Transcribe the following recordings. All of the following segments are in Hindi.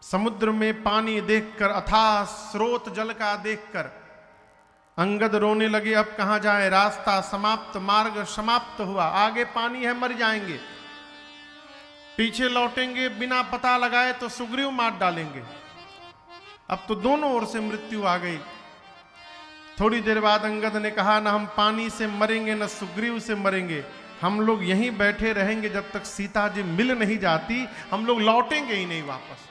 समुद्र में पानी देखकर, अथाह स्रोत जल का देखकर अंगद रोने लगे। अब कहां जाए, रास्ता समाप्त, मार्ग समाप्त हुआ, आगे पानी है, मर जाएंगे। पीछे लौटेंगे बिना पता लगाए तो सुग्रीव मार डालेंगे। अब तो दोनों ओर से मृत्यु आ गई। थोड़ी देर बाद अंगद ने कहा, ना हम पानी से मरेंगे न सुग्रीव से मरेंगे, हम लोग यहीं बैठे रहेंगे जब तक सीता जी मिल नहीं जाती, हम लोग लौटेंगे ही नहीं वापस।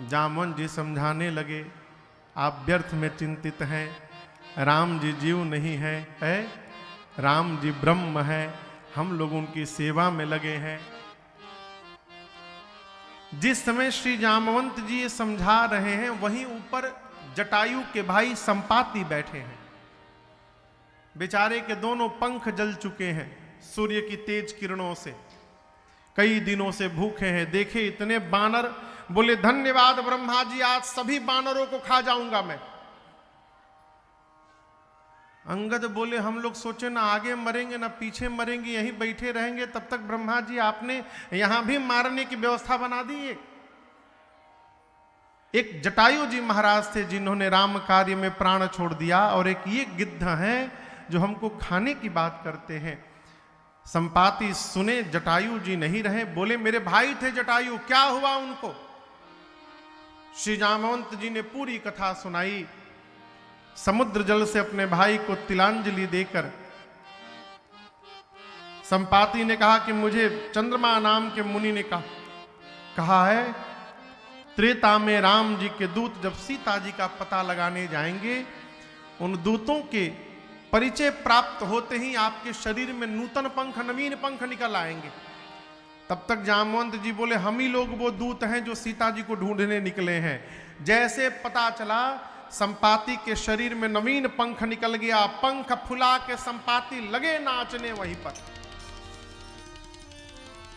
जामवन जी समझाने लगे, आप व्यर्थ में चिंतित हैं, राम जी जीव नहीं है, राम जी ब्रह्म है, हम लोग उनकी सेवा में लगे हैं। जिस समय श्री जामवंत जी ये समझा रहे हैं, वहीं ऊपर जटायु के भाई संपाति बैठे हैं। बेचारे के दोनों पंख जल चुके हैं सूर्य की तेज किरणों से, कई दिनों से भूखे हैं। देखे इतने बानर, बोले धन्यवाद ब्रह्मा जी, आज सभी बानरों को खा जाऊंगा मैं। अंगद बोले, हम लोग सोचे ना आगे मरेंगे ना पीछे मरेंगे, यहीं बैठे रहेंगे, तब तक ब्रह्मा जी आपने यहां भी मारने की व्यवस्था बना दी। एक जटायु जी महाराज थे जिन्होंने राम कार्य में प्राण छोड़ दिया, और एक ये गिद्ध हैं जो हमको खाने की बात करते हैं। संपाति सुने, जटायु जी नहीं रहे, बोले मेरे भाई थे जटायु, क्या हुआ उनको? श्री जामवंत जी ने पूरी कथा सुनाई। समुद्र जल से अपने भाई को तिलांजलि देकर संपाति ने कहा कि मुझे चंद्रमा नाम के मुनि ने कहा है, त्रेता में राम जी के दूत जब सीता जी का पता लगाने जाएंगे, उन दूतों के परिचय प्राप्त होते ही आपके शरीर में नूतन पंख, नवीन पंख निकल आएंगे। तब तक जामवंत जी बोले, हम ही लोग वो दूत हैं जो सीता जी को ढूंढने निकले हैं। जैसे पता चला, संपाति के शरीर में नवीन पंख निकल गया, पंख फुला के संपाति लगे नाचने वहीं पर।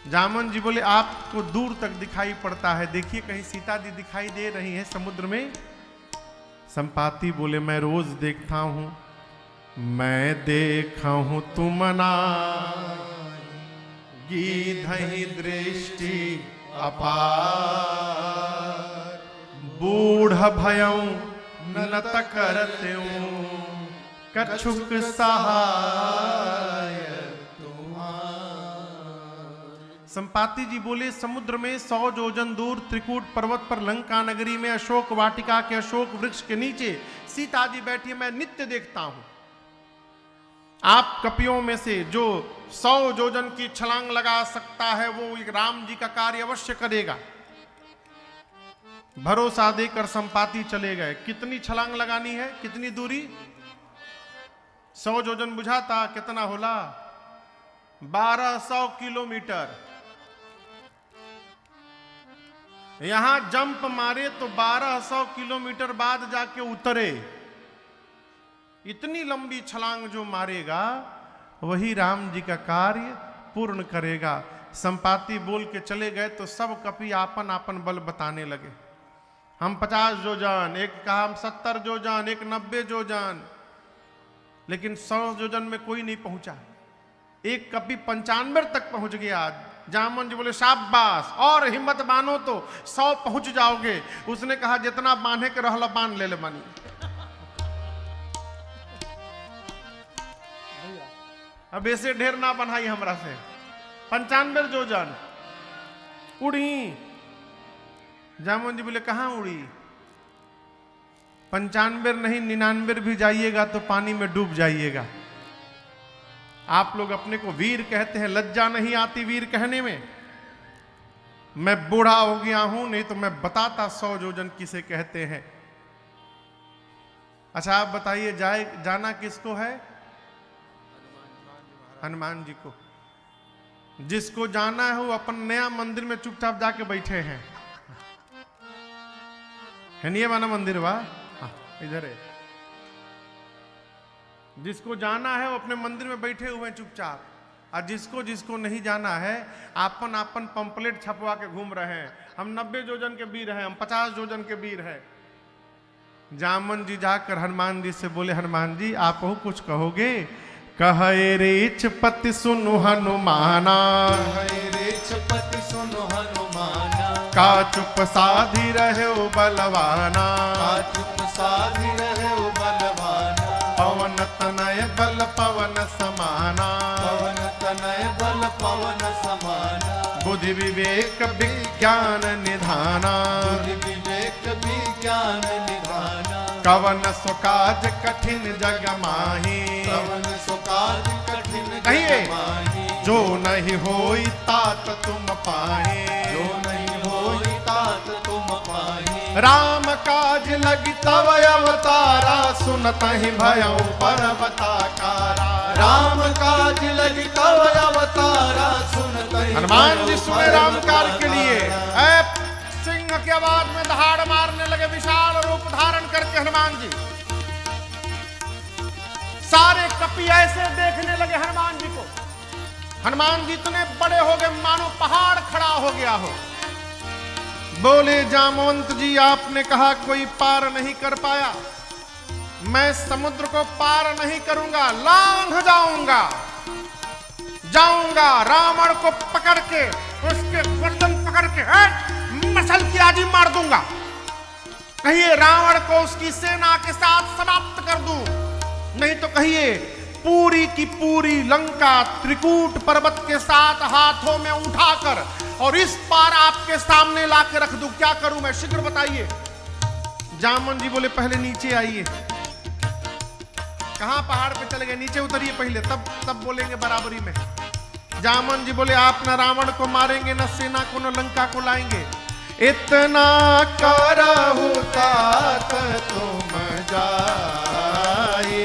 जामवंत जी बोले, आपको दूर तक दिखाई पड़ता है, देखिए कहीं सीता जी दिखाई दे रही है समुद्र में। संपाति बोले, मैं रोज देखता हूं, मैं देखा हूं तुमना गीधहि दृष्टि अपार, बूढ़ भयं नत करत्यूं कछुक सहाय तुम्हार। संपाति जी बोले, समुद्र में 100 योजन दूर त्रिकूट पर्वत पर लंका नगरी में अशोक वाटिका के अशोक वृक्ष के नीचे सीता जी बैठी, मैं नित्य देखता हूं। आप कपियों में से जो 100 योजन की छलांग लगा सकता है, वो राम जी का कार्य अवश्य करेगा। भरोसा देकर संपाति चले गए। कितनी छलांग लगानी है, कितनी दूरी? 100 योजन बुझाता कितना होला? 1200 किलोमीटर। यहां जंप मारे तो 1200 किलोमीटर बाद जाके उतरे। इतनी लंबी छलांग जो मारेगा वही राम जी का कार्य पूर्ण करेगा। संपाति बोल के चले गए तो सब कपि आपन आपन बल बताने लगे। हम 50 योजन, एक कहा हम 70 योजन, एक 90 योजन, लेकिन 100 योजन में कोई नहीं पहुंचा। एक कपि 95 तक पहुंच गया। जामवन जी बोले, शाबाश, और हिम्मत बांधो तो 100 पहुंच जाओगे। उसने कहा, जितना बांधे के रहला बांध ले बानी। अब ऐसे ढेर ना बनाई हमरा से। 95 योजन उड़ी। जामवन जी बोले, कहां उड़ी? 95 नहीं 99 भी जाइएगा तो पानी में डूब जाइएगा। आप लोग अपने को वीर कहते हैं, लज्जा नहीं आती वीर कहने में? मैं बूढ़ा हो गया हूं, नहीं तो मैं बताता 100 योजन किसे कहते हैं। अच्छा आप बताइए, जाना किसको है? हनुमान जी को। जिसको जाना है वो अपन नया मंदिर में चुपचाप जाके बैठे हैं। है नहीं ये वाला मंदिर? वाह, इधर है। जिसको जाना है वो अपने मंदिर में बैठे हुए हैं चुपचाप, और जिसको नहीं जाना है आपन आपन पंपलेट छपवा के घूम रहे हैं। हम 90 योजन के वीर हैं, हम 50 योजन के वीर हैं। जामवन जी जाकर हनुमान जी से बोले, हनुमान जी आप कुछ कहोगे? कहे रेच पति सुनु हनुमाना, कहे रेच पति सुनु हनुमाना, का चुप साधी रहे बलवाना, का चुप साधी रहे बलवाना, पवन तनय बल पवन समाना, पवन तनय बल पवन समाना, बुद्धि विवेक विज्ञान निधाना, बुद्धि विवेक विज्ञान निधाना, कवन सुकाज कठिन जग माही, कवन सुकाज कठिन कहिए, जग माही, जो नहीं होई तात तुम पाहे, जो नहीं होई तात तुम पाही, राम काज लगी तव अवतारा, सुनत ही भयउ पर्वताकारा, राम काज लगी तव अवतारा, सुनत ही हनुमान जी सुने राम कार्य के लिए पर्वताकारा। ऐ सिंह की आवाज में दहाड़ मारने लगे, विशाल रूप धारण करके हनुमान जी। सारे कपि ऐसे देखने लगे हनुमान जी को। हनुमान जी इतने बड़े हो गए मानो पहाड़ खड़ा हो गया हो। बोले जामवंत जी, आपने कहा कोई पार नहीं कर पाया, मैं समुद्र को पार नहीं करूंगा, लांघ जाऊंगा, रावण को पकड़ के उसके गर्दन पकड़ के मसल की आजी मार दूंगा। कहिए रावण को उसकी सेना के साथ समाप्त कर दूं, नहीं तो कहिए पूरी की पूरी लंका त्रिकूट पर्वत के साथ हाथों में उठाकर और इस पार आपके सामने लाके रख दूं। क्या करूं मैं, शीघ्र बताइए। जामवंत जी बोले पहले नीचे आइए। कहां पहाड़ पे चले गए, नीचे उतरिए पहले, तब बोलेंगे बराबरी में। जामवंत जी बोले आप न रावण को मारेंगे, न सेना को, न लंका को लाएंगे। इतना करहु तात तुम जाए,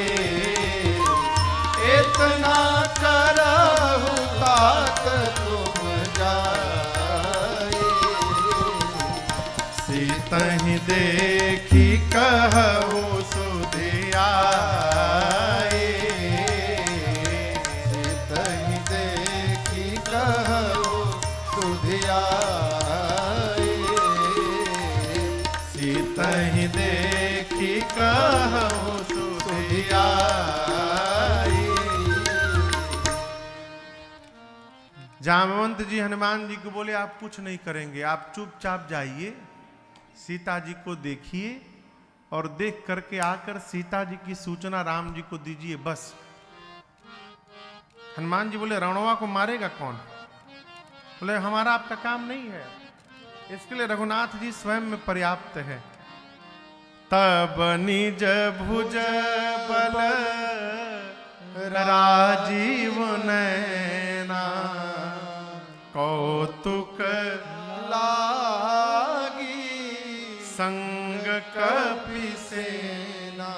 इतना करहु तात तुम जाए, सीतहि देखी कहु सुधियाए, सीतहि देखी कहु सुधियाए, सीतहि देखी कहु सुधियाए। जामवंत जी हनुमान जी को बोले आप कुछ नहीं करेंगे, आप चुपचाप जाइए, सीता जी को देखिए और देख करके आकर सीता जी की सूचना राम जी को दीजिए, बस। हनुमान जी बोले रणवा को मारेगा कौन? बोले हमारा आपका काम नहीं है, इसके लिए रघुनाथ जी स्वयं में पर्याप्त है। तब निज भुज बल राजीव नैना, कौतुक लागी संग कपि सेना,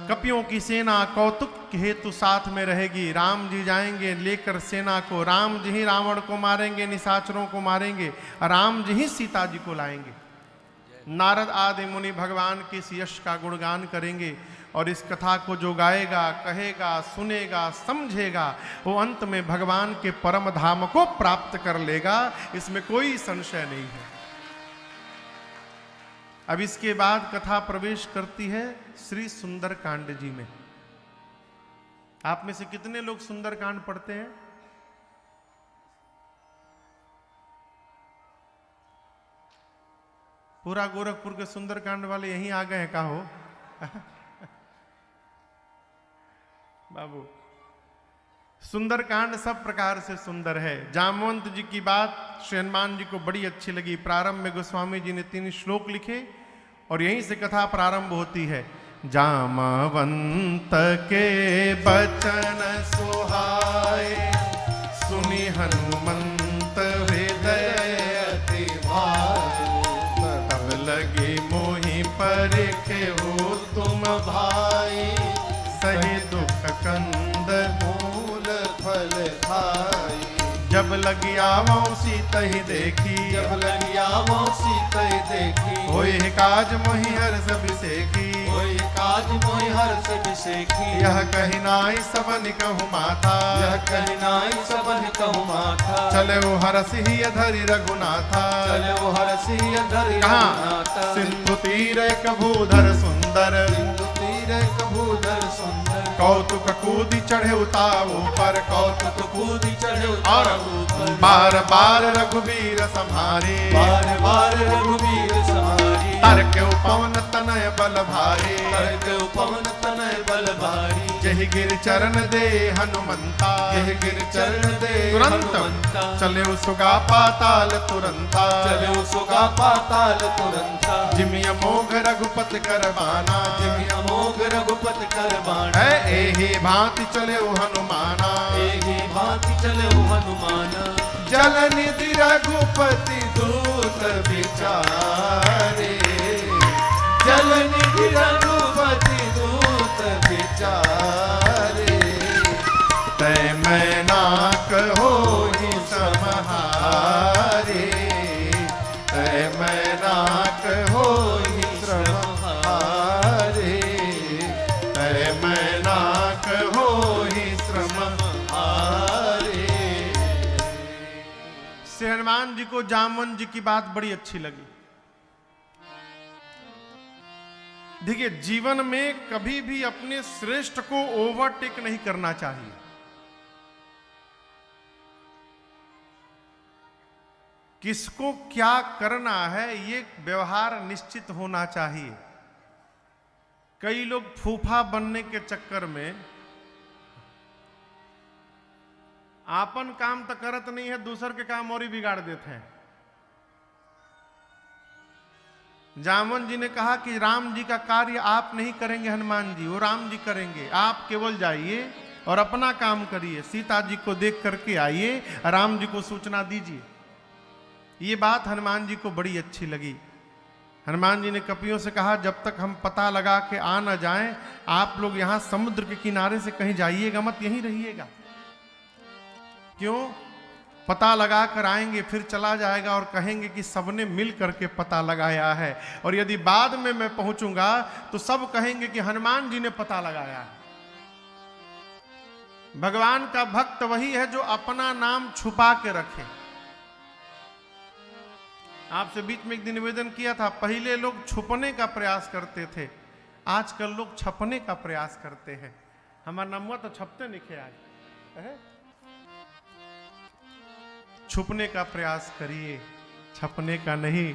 कपियों की सेना कौतुक हेतु साथ में रहेगी। राम जी जाएंगे लेकर सेना को, राम जी ही रावण को मारेंगे, निशाचरों को मारेंगे, राम जी ही सीता जी को लाएंगे। नारद आदि मुनि भगवान के इस यश का गुणगान करेंगे और इस कथा को जो गाएगा, कहेगा, सुनेगा, समझेगा, वो अंत में भगवान के परम धाम को प्राप्त कर लेगा, इसमें कोई संशय नहीं है। अब इसके बाद कथा प्रवेश करती है श्री सुंदर कांड जी में। आप में से कितने लोग सुंदर कांड पढ़ते हैं? पूरा गोरखपुर के सुंदर कांड वाले यहीं आ गए हैं का हो? बाबू, सुंदरकांड सब प्रकार से सुंदर है। जामवंत जी की बात श्री हनुमान जी को बड़ी अच्छी लगी। प्रारंभ में गोस्वामी जी ने 3 श्लोक लिखे और यहीं से कथा प्रारंभ होती है। जामवंत के बचन सुहाए, सुनि हनुमंत हृदय अति भाए, तब लगे मोहि परिखे हो तुम भाई, सही दुख कंद मूल फल खाई, जब लगी आवो सीतहि देखी, जब लगी आवो सीतहि देखी, होय काज मोहि हर्ष बिसेखी, होय काज मोहि हर्ष बिसेखी, यह कहि नाई सबन कहु माथा, यह कहि नाई सबन कहु माथा, चले वो हरस ही धरि रघुनाथा, चले वो हरस ही धरि कहाँ? रघुनाथा, सिंधु तीर एक भूधर सुंदर, सिंधु तीर एक भूधर सुंदर, कौतुक कूदी चढ़े उताऊ पर कौतुक कूदी चढ़े और ऊपर बार बार रघुबीर संहारे बार बार रघुवीर सहारी तर के पवन तनय बल भारे तर्क पवन तनय बल भारी जहि गिर चरण दे हनुमंता यह गिर चरण दे तुरंत हनुमंता चले सुगा पाताल तुरंता चलो सुगा पाताल तुरंता जिमि अमोघ रघुपत करबाना जिमि अमोघ रघुपत करबाण है एहि भांति चले हनुमाना एहि भांति चले हनुमान जल निधि रघुपति दूत विचारे जल निधि रघुपति दूत विचारे तय मैना कहो ही समहारे तय मैना कहो ही श्रमहारे तय मैना कहो ही श्रमहारे। श्री हनुमान जी को जामवन जी की बात बड़ी अच्छी लगी। देखिए, जीवन में कभी भी अपने श्रेष्ठ को ओवरटेक नहीं करना चाहिए। किसको क्या करना है ये व्यवहार निश्चित होना चाहिए। कई लोग फूफा बनने के चक्कर में आपन काम तो करत नहीं है, दूसर के काम और ही बिगाड़ देते हैं। जामवन जी ने कहा कि राम जी का कार्य आप नहीं करेंगे हनुमान जी, वो राम जी करेंगे। आप केवल जाइए और अपना काम करिए, सीता जी को देख करके आइए, राम जी को सूचना दीजिए। ये बात हनुमान जी को बड़ी अच्छी लगी। हनुमान जी ने कपियों से कहा, जब तक हम पता लगा के आ न जाएं, आप लोग यहां समुद्र के किनारे से कहीं जाइएगा मत, यहीं रहिएगा। क्यों? पता लगा कर आएंगे, फिर चला जाएगा और कहेंगे कि सबने मिल करके पता लगाया है, और यदि बाद में मैं पहुंचूंगा तो सब कहेंगे कि हनुमान जी ने पता लगाया है। भगवान का भक्त वही है जो अपना नाम छुपा के रखे। आपसे बीच में एक दिन निवेदन किया था, पहले लोग छुपने का प्रयास करते थे, आजकल लोग छपने का प्रयास करते हैं। हमारा नाम हुआ तो छपते लिखे आज है? छुपने का प्रयास करिए, छपने का नहीं।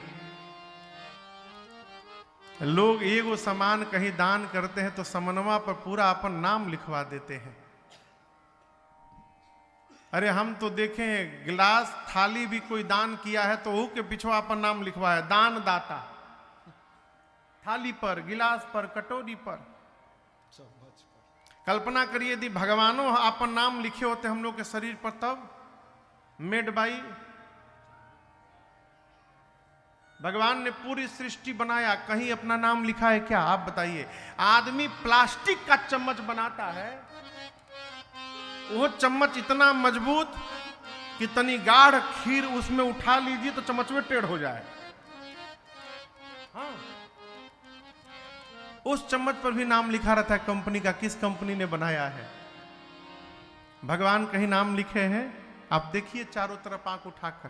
लोग एगो सामान कहीं दान करते हैं तो समनवा पर पूरा अपन नाम लिखवा देते हैं। अरे हम तो देखे हैं, गिलास थाली भी कोई दान किया है तो वो के पिछवा अपन नाम लिखवाया, दान दाता। थाली पर, गिलास पर, कटोरी पर। कल्पना करिए यदि भगवानों अपन नाम लिखे होते हम लोग के शरीर पर, तब मेड बाई। भगवान ने पूरी सृष्टि बनाया, कहीं अपना नाम लिखा है क्या? आप बताइए। आदमी प्लास्टिक का चम्मच बनाता है, वो चम्मच इतना मजबूत कि तनी गाढ़ खीर उसमें उठा लीजिए तो चम्मच में टेढ़ हो जाए। हाँ, उस चम्मच पर भी नाम लिखा रहता है कंपनी का, किस कंपनी ने बनाया है। भगवान कहीं नाम लिखे हैं? आप देखिए चारों तरफ आंख उठाकर।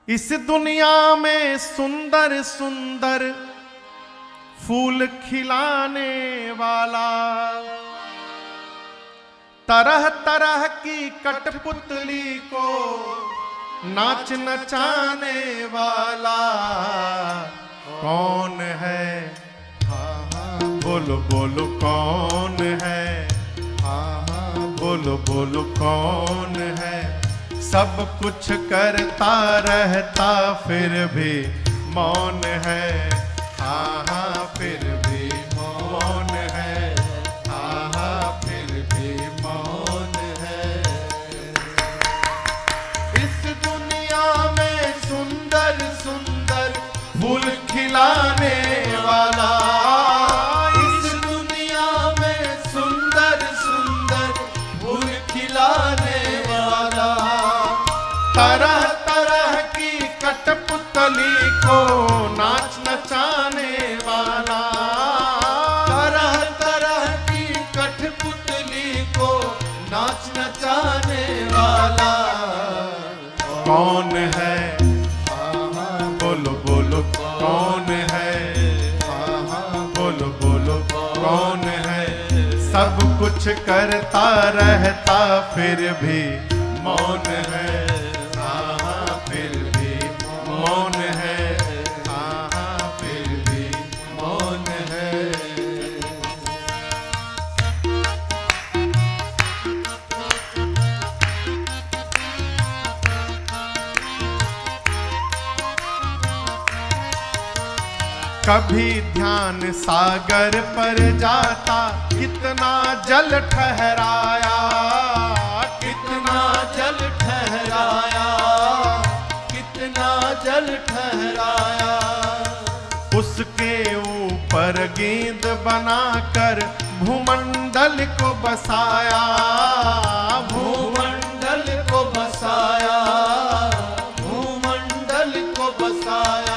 इस दुनिया में सुंदर सुंदर फूल खिलाने वाला, तरह तरह की कठपुतली को नाच नचाने वाला कौन है? बोलो बोलो कौन है? बोलो बोलो कौन है? सब कुछ करता रहता फिर भी मौन है। हाँ हाँ फिर भी मौन है। हाँ हाँ फिर भी मौन है। इस दुनिया में सुंदर सुंदर फूल खिलाने वाला, इस दुनिया में सुंदर सुंदर फूल खिलाने वाला, तरह तरह की कठपुतली को नाच नचाने वाला, तरह तरह की कठपुतली को नाच नचाने वाला कौन है? बोलो बोलो कौन है? बोलो बोलो कौन है? कुछ करता रहता फिर भी मौन है, हाँ फिर भी मौन है, हाँ फिर भी मौन है। कभी ध्यान सागर पर जाता, कितना जल ठहराया, कितना जल ठहराया, कितना जल ठहराया। उसके ऊपर गेंद बनाकर भूमंडल को बसाया, भूमंडल को बसाया, भूमंडल को बसाया।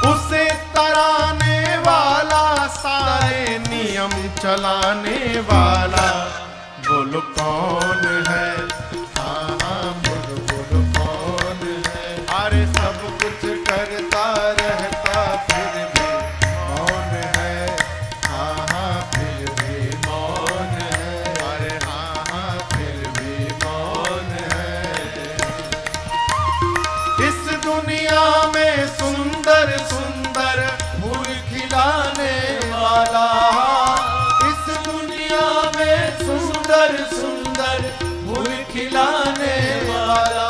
उसे तराने वाला, सारे नियम चलाने वाला, बोलो कौन है, हाँ हाँ बोलो बोलो कौन है। अरे सब कुछ करता रहता फिर भी मौन है, हाँ हाँ फिर भी मौन है, अरे हाँ हाँ फिर भी मौन है। इस दुनिया में सुंदर सुंदर फूल खिलाने वाला, इस दुनिया में सुंदर सुंदर फूल खिलाने वाला।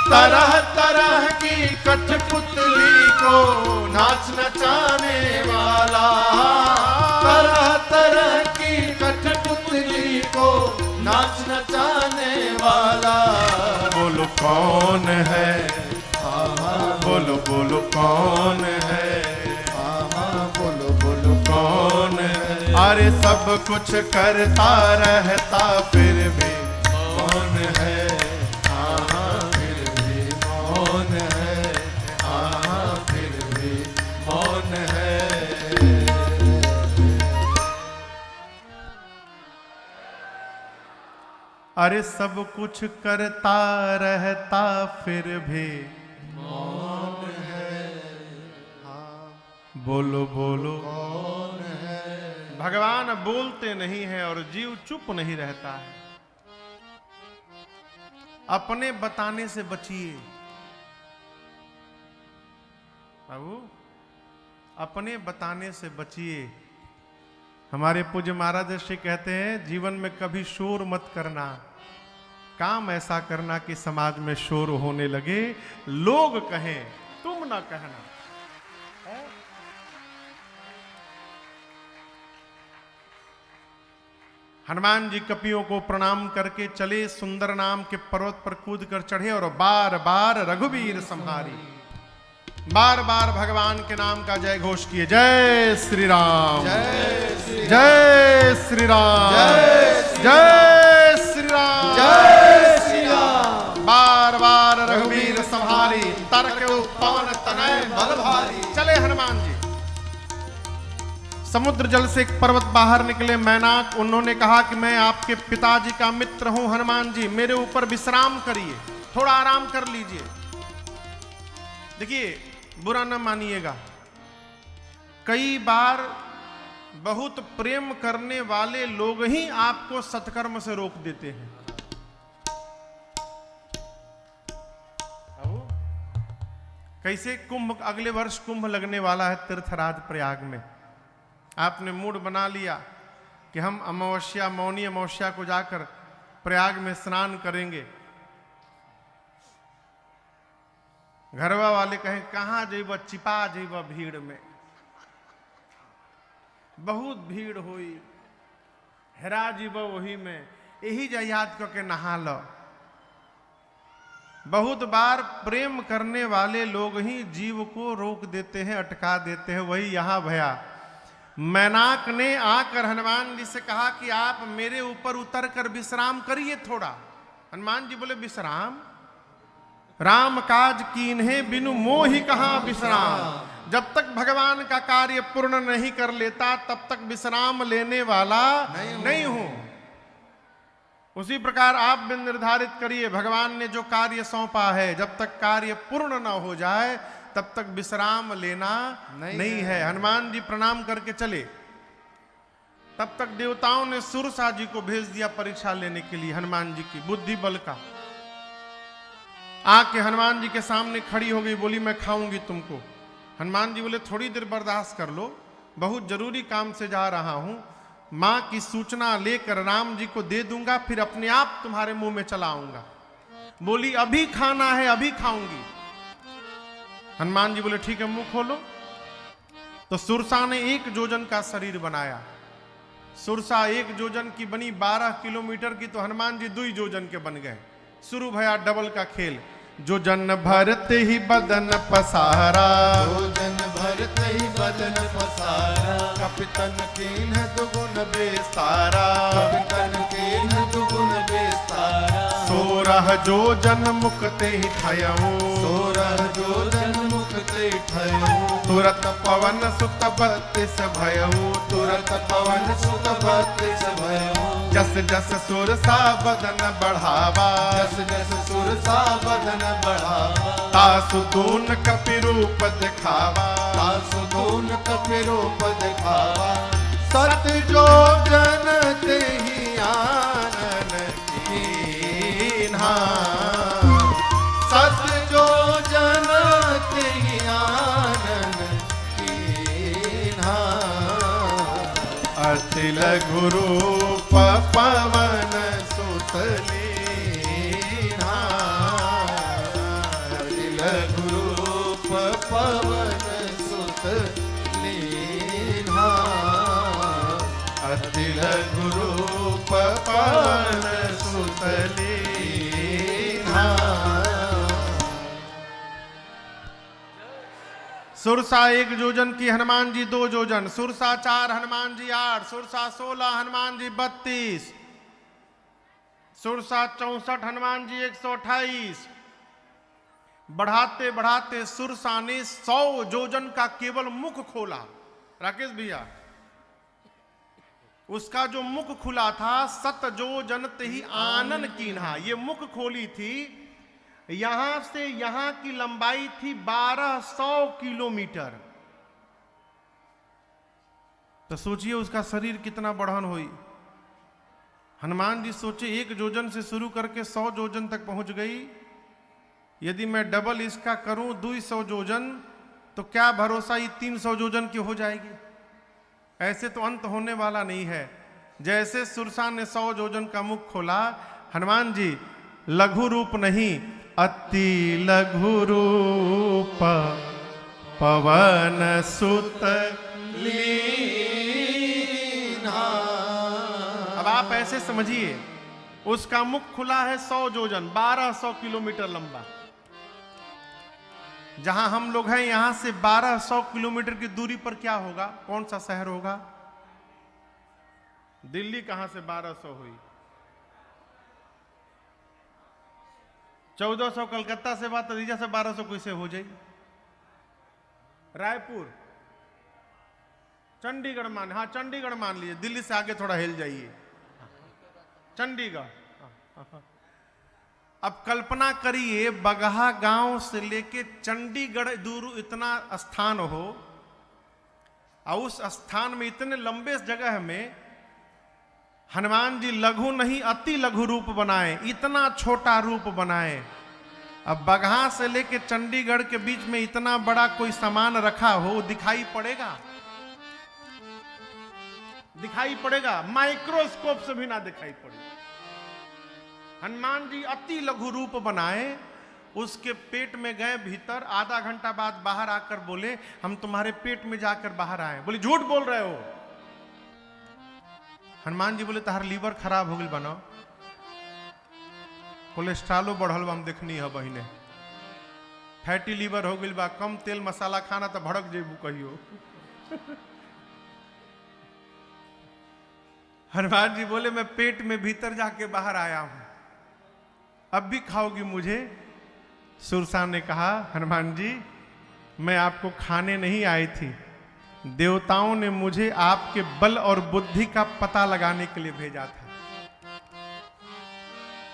तरह तरह की कठपुतली को नाच नचाने वाला, तरह तरह की कठपुतली को नाच नचाने वाला। बोलो कौन है, बोलो बोलो कौन है, बोलो बोलो कौन है। अरे सब कुछ करता रहता फिर भी मौन है, हाँ फिर भी मौन है, हाँ फिर भी मौन है। अरे सब कुछ करता रहता फिर भी मौन है, बोलो बोलो कौन है। भगवान बोलते नहीं है और जीव चुप नहीं रहता है। अपने बताने से बचिए बाबू, अपने बताने से बचिए। हमारे पूज्य महाराज श्री कहते हैं जीवन में कभी शोर मत करना, काम ऐसा करना कि समाज में शोर होने लगे, लोग कहें तुम ना कहना। हनुमान जी कपियों को प्रणाम करके चले, सुंदर नाम के पर्वत पर कूद कर चढ़े और बार बार रघुवीर संहारी, बार बार भगवान के नाम का जय घोष किए। जय श्री राम, जय श्री राम, जय श्री राम, जय श्री राम। बार बार रघुवीर संहारी, तर्क पवन तनय बल भारी। चले हनुमान जी। समुद्र जल से एक पर्वत बाहर निकले मैनाक, उन्होंने कहा कि मैं आपके पिताजी का मित्र हूं हनुमान जी, मेरे ऊपर विश्राम करिए, थोड़ा आराम कर लीजिए। देखिए बुरा न मानिएगा, कई बार बहुत प्रेम करने वाले लोग ही आपको सत्कर्म से रोक देते हैं। कैसे कुंभ, अगले वर्ष कुंभ लगने वाला है तीर्थराज प्रयाग में। आपने मूड बना लिया कि हम अमावस्या, मौनी अमावस्या को जाकर प्रयाग में स्नान करेंगे। घरवा वाले कहें कहाँ जेब, चिपा जेब भीड़ में, बहुत भीड़ हुई, हेरा जीव वही में, यही जा याद करके नहा लो। बहुत बार प्रेम करने वाले लोग ही जीव को रोक देते हैं, अटका देते हैं। वही यहां भया। मैनाक ने आकर हनुमान जी से कहा कि आप मेरे ऊपर उतर कर विश्राम करिए थोड़ा। हनुमान जी बोले विश्राम, राम काज कीन्हे बिनु मोहि कहां विश्राम। जब तक भगवान का कार्य पूर्ण नहीं कर लेता तब तक विश्राम लेने वाला नहीं हूं। उसी प्रकार आप भी निर्धारित करिए, भगवान ने जो कार्य सौंपा है जब तक कार्य पूर्ण न हो जाए तब तक विश्राम लेना नहीं है। हनुमान जी प्रणाम करके चले। तब तक देवताओं ने सुरसा जी को भेज दिया परीक्षा लेने के लिए हनुमान जी की बुद्धि बल का। आके हनुमान जी के सामने खड़ी हो गई, बोली मैं खाऊंगी तुमको। हनुमान जी बोले थोड़ी देर बर्दाश्त कर लो, बहुत जरूरी काम से जा रहा हूं, मां की सूचना लेकर राम जी को दे दूंगा, फिर अपने आप तुम्हारे मुंह में चला आऊंगा। बोली अभी खाना है, अभी खाऊंगी। हनुमान जी बोले ठीक है, मुंह खोलो। तो सुरसा ने 1 जोजन का शरीर बनाया। सुरसा 1 जोजन की बनी, 12 किलोमीटर की, तो हनुमान जी 2 जोजन के बन गए। शुरू भया डबल का खेल। जोजन भरते ही बदन पसारा, जोजन भरते ही बदन पसारा, कपितन कीन दुगुन बेस्तारा, कपितन कीन दुगुन बेस्तारा, 16 जोजन मुक्ते ही ठयऊ, 16 जोजन मुक्ते ठयऊ, तुरत पवन सुत 32 भयऊ, तुरत पवन सुत 32 भयऊ, जस जस सुरसा बदन बढ़ावा, जस जस सुरसा बदन बढ़ावा, तासु दून कपि रूप दिखावा, तासु दून कपि रूप दिखावा, सत जोजन ते ही आनन कीन्हा, सत जोजन ते ही आनन कीन्हा, अति लघु रूप पवन सुत लीन्हा, अति लघु रूप पवन सुत लीन्हा, अति लघु रूप पवन सुत लीन्हा। सुरसा 1 जोजन की, हनुमान जी 2 जोजन, सुरसा 4 हनुमान जी 8, सुरसा 16 हनुमान जी 32, सुरसा 64 हनुमान जी 128। बढ़ाते बढ़ाते सुरसा ने 100 जोजन का केवल मुख खोला। राकेश भैया, उसका जो मुख खुला था, 7 जोजन ते ही आनन कीन्हा, ये मुख खोली थी। यहां से यहां की लंबाई थी 1200 किलोमीटर। तो सोचिए उसका शरीर कितना बढ़न हुई। हनुमान जी सोचे 1 जोजन से शुरू करके 100 जोजन तक पहुंच गई, यदि मैं डबल इसका करूं 200 जोजन, तो क्या भरोसा ये 300 जोजन की हो जाएगी। ऐसे तो अंत होने वाला नहीं है। जैसे सुरसा ने 100 जोजन का मुख खोला, हनुमान जी लघु रूप नहीं, अति लघु रूप पवन सुत लीन्हा। अब आप ऐसे समझिए, उसका मुख खुला है 100 जोजन, 1200 किलोमीटर लंबा। जहां हम लोग हैं यहां से 1200 किलोमीटर की दूरी पर क्या होगा, कौन सा शहर होगा? दिल्ली कहां से 1200 हुई? 1400 कलकत्ता से बात, नतीजा से 1200 कैसे हो जाएगी? रायपुर, चंडीगढ़ मान, हाँ चंडीगढ़ मान लीजिए, दिल्ली से आगे थोड़ा हिल जाइए, चंडीगढ़। अब कल्पना करिए बगहा गांव से लेके चंडीगढ़ दूर इतना स्थान हो, और उस स्थान में इतने लंबे जगह में हनुमान जी लघु नहीं अति लघु रूप बनाए, इतना छोटा रूप बनाए। अब बगहा से लेके चंडीगढ़ के बीच में इतना बड़ा कोई सामान रखा हो, दिखाई पड़ेगा? दिखाई पड़ेगा? माइक्रोस्कोप से भी ना दिखाई पड़ेगा। हनुमान जी अति लघु रूप बनाए, उसके पेट में गए भीतर, आधा घंटा बाद बाहर आकर बोले हम तुम्हारे पेट में जाकर बाहर आए। बोले झूठ बोल रहे हो। हनुमान जी बोले तहार लीवर खराब हो गई बनो, कोलेस्ट्रॉलो बढ़ल बा, हम देखनी है बहिने, फैटी लीवर हो गई बा, कम तेल मसाला खाना तो भड़क जेबू कहियो। हनुमान जी बोले मैं पेट में भीतर जाके बाहर आया हूं, अब भी खाओगी मुझे? सुरसा ने कहा हनुमान जी मैं आपको खाने नहीं आई थी, देवताओं ने मुझे आपके बल और बुद्धि का पता लगाने के लिए भेजा था।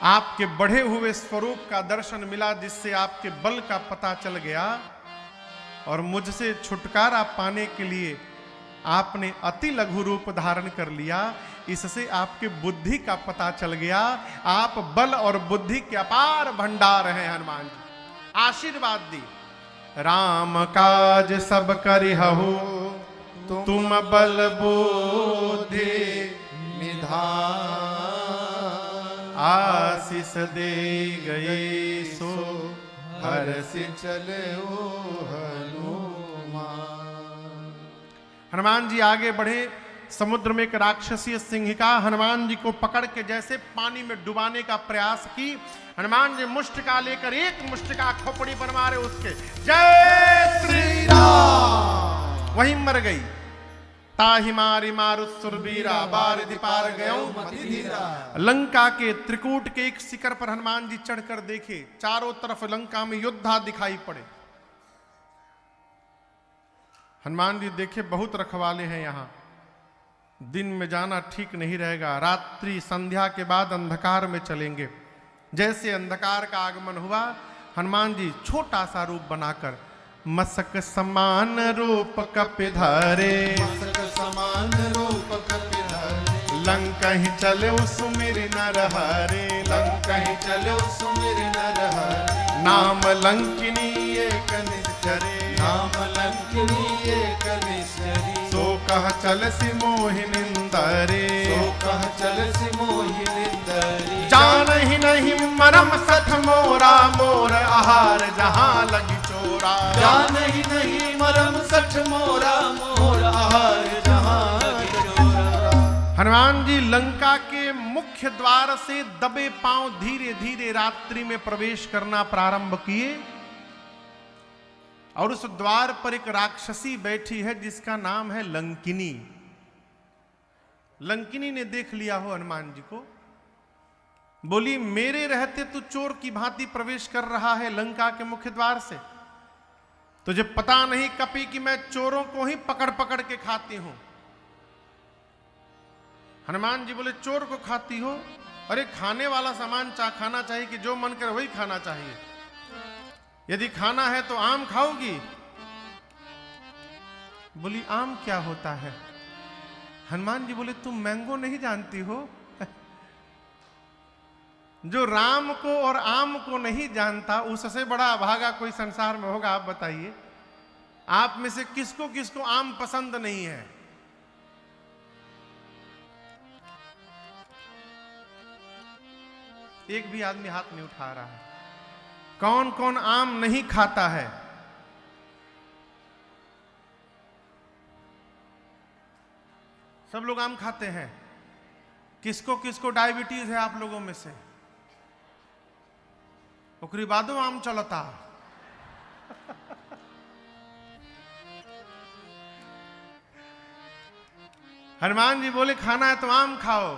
आपके बढ़े हुए स्वरूप का दर्शन मिला, जिससे आपके बल का पता चल गया, और मुझसे छुटकारा पाने के लिए आपने अति लघु रूप धारण कर लिया, इससे आपके बुद्धि का पता चल गया। आप बल और बुद्धि के अपार भंडार हैं हनुमान जी। आशीर्वाद दी, राम काज सब करिहु तुम बल बुद्धि निधान, आशीष दे गए सो हर्षि चले हनुमान। हनुमान जी आगे बढ़े। समुद्र में एक राक्षसीय सिंहिका हनुमान जी को पकड़ के जैसे पानी में डुबाने का प्रयास की। हनुमान जी मुष्टिका लेकर एक मुष्टिका खोपड़ी पर मारे उसके, जय श्री राम, वहीं मर गई। ताहि मारी मारु सुरबीरा बारिधि पार गयो मति धीरा। लंका के त्रिकूट के एक शिखर पर हनुमान जी चढ़कर देखे, चारों तरफ लंका में योद्धा दिखाई पड़े। हनुमान जी देखे बहुत रखवाले हैं यहाँ, दिन में जाना ठीक नहीं रहेगा, रात्रि संध्या के बाद अंधकार में चलेंगे। जैसे अंधकार का आगमन हुआ, हनुमान जी छोटा सा रूप बनाकर मसक समान रूप कपि धरे, मसक समान रूप कपि धरे, लंका ही चले सुमिर नर हरे, लंका ही चले सुमिर नर हरे। नाम लंकिनी एक निश्चरे, नाम लंकिनी एक निश्चरी। सो कह चल सि मोहिनिंदरे, सो कह चल सि मोहिनिंदरी। जान ही नहीं मरम सठ मोरा, मोर आहार जहां लगी चोरा। जान ही नहीं मरम सठ मोरा, मोर आहार जहां लगी चोरा। हनुमान जी लंका के मुख्य द्वार से दबे पांव धीरे धीरे रात्रि में प्रवेश करना प्रारंभ किए, और उस द्वार पर एक राक्षसी बैठी है जिसका नाम है लंकिनी। लंकिनी ने देख लिया हो हनुमान जी को, बोली मेरे रहते तू चोर की भांति प्रवेश कर रहा है लंका के मुख्य द्वार से, तुझे पता नहीं कपि कि मैं चोरों को ही पकड़ पकड़ के खाती हूं। हनुमान जी बोले चोर को खाती हो? अरे खाने वाला सामान खाना चाहिए कि जो मन करे वही खाना चाहिए। यदि खाना है तो आम खाओगी? बोली आम क्या होता है? हनुमान जी बोले तुम मैंगो नहीं जानती हो? जो राम को और आम को नहीं जानता उससे बड़ा अभागा कोई संसार में होगा? आप बताइए, आप में से किसको किसको आम पसंद नहीं है? एक भी आदमी हाथ नहीं उठा रहा है। कौन कौन आम नहीं खाता है? सब लोग आम खाते हैं। किसको किसको डायबिटीज है आप लोगों में से? ओकरी बादो आम चलता। हनुमान जी बोले खाना है तो आम खाओ।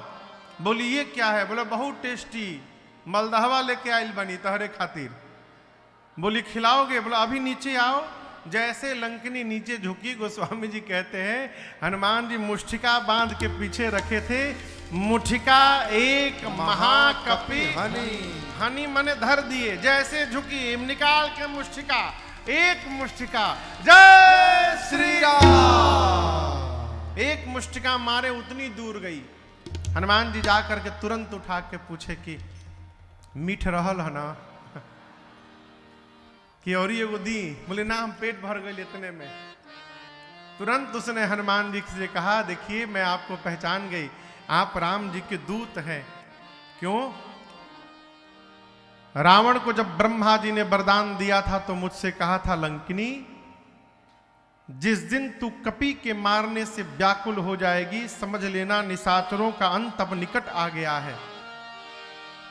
बोली ये क्या है? बोले बहुत टेस्टी मलदहवा लेके आइल बनी तहरे खातिर। बोली खिलाओगे? बोला अभी नीचे आओ। जैसे लंकिनी नीचे झुकी, गोस्वामी जी कहते हैं हनुमान जी मुष्टिका बांध के पीछे रखे थे। मुठिका एक महाकपि हनी मने धर दिए। जैसे झुकी निकाल के मुष्टिका, एक मुष्टिका, जय श्री राम। एक मुष्टिका मारे उतनी दूर गई। हनुमान जी जाकर के तुरंत उठा के पूछे कि मीठ रहल है ना कि और एगो दी? बोले ना हम पेट भर गए इतने में। तुरंत उसने हनुमान जी से कहा देखिए मैं आपको पहचान गई, आप राम जी के दूत हैं। क्यों? रावण को जब ब्रह्मा जी ने वरदान दिया था तो मुझसे कहा था लंकिनी जिस दिन तू कपि के मारने से व्याकुल हो जाएगी समझ लेना निशाचरों का अंत अब निकट आ गया है।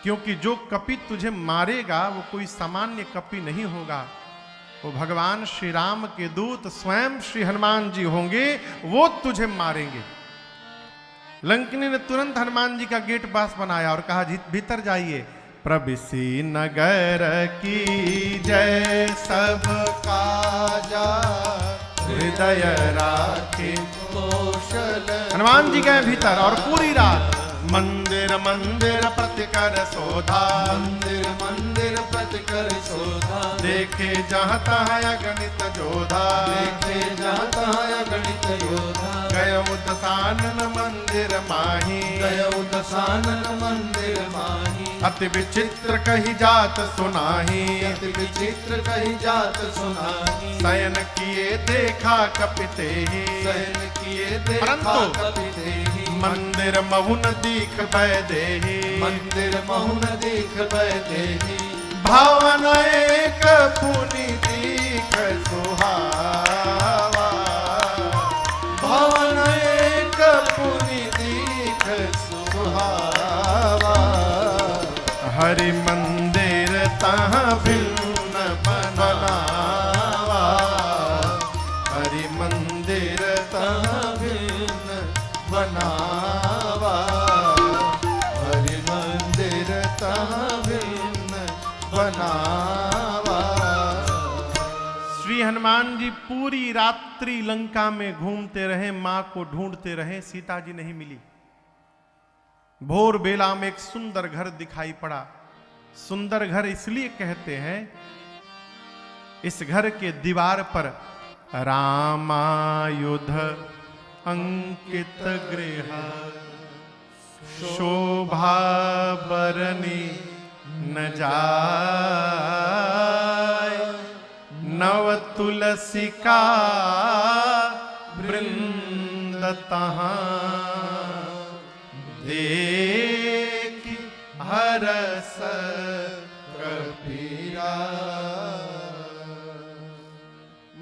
क्योंकि जो कपि तुझे मारेगा वो कोई सामान्य कपि नहीं होगा, वो भगवान श्री राम के दूत स्वयं श्री हनुमान जी होंगे, वो तुझे मारेंगे। लंकिनी ने तुरंत हनुमान जी का गेट पास बनाया और कहा भीतर जाइए। प्रविसी नगर की जय सब काजा हृदय राखे कौशल। हनुमान जी गए भीतर और पूरी रात मंदिर मंदिर मंदिर प्रतिकर शोधा, मंदिर मंदिर प्रतिकर शोधा, देखे जहाँ तहाँ अगणित जोधा, देखे जाता अगणित योधा, गय दशानन मंदिर माही, गयो दशानन मंदिर माही, अति विचित्र कही जात सुनाही, अति विचित्र कही जात सुनाही, शयन किए देखा कपिते ही, शयन किए देखा परंतु कपिते ही, मंदिर महुन दीख बैदेही, मंदिर महुन दीख बैदेही, भावन एक पुनि दीख सुहावा, भवन एक पुनि दीख सुहावा, हरि मंदिर तहाँ भिन्न बनावा, हरि मंदिर तहाँ भिन्न बनावा, हरि मंदिर तहाँ भिन्न बनावा। श्री हनुमान जी पूरी रात्रि लंका में घूमते रहे, मां को ढूंढते रहे, सीता जी नहीं मिली। भोर बेला में एक सुंदर घर दिखाई पड़ा। सुंदर घर इसलिए कहते हैं, इस घर के दीवार पर रामायुध अंकित गृह, शोभा बरनी न जाय, नव तुलसी का वृंद तहाँ, देखी हरस कबीरा।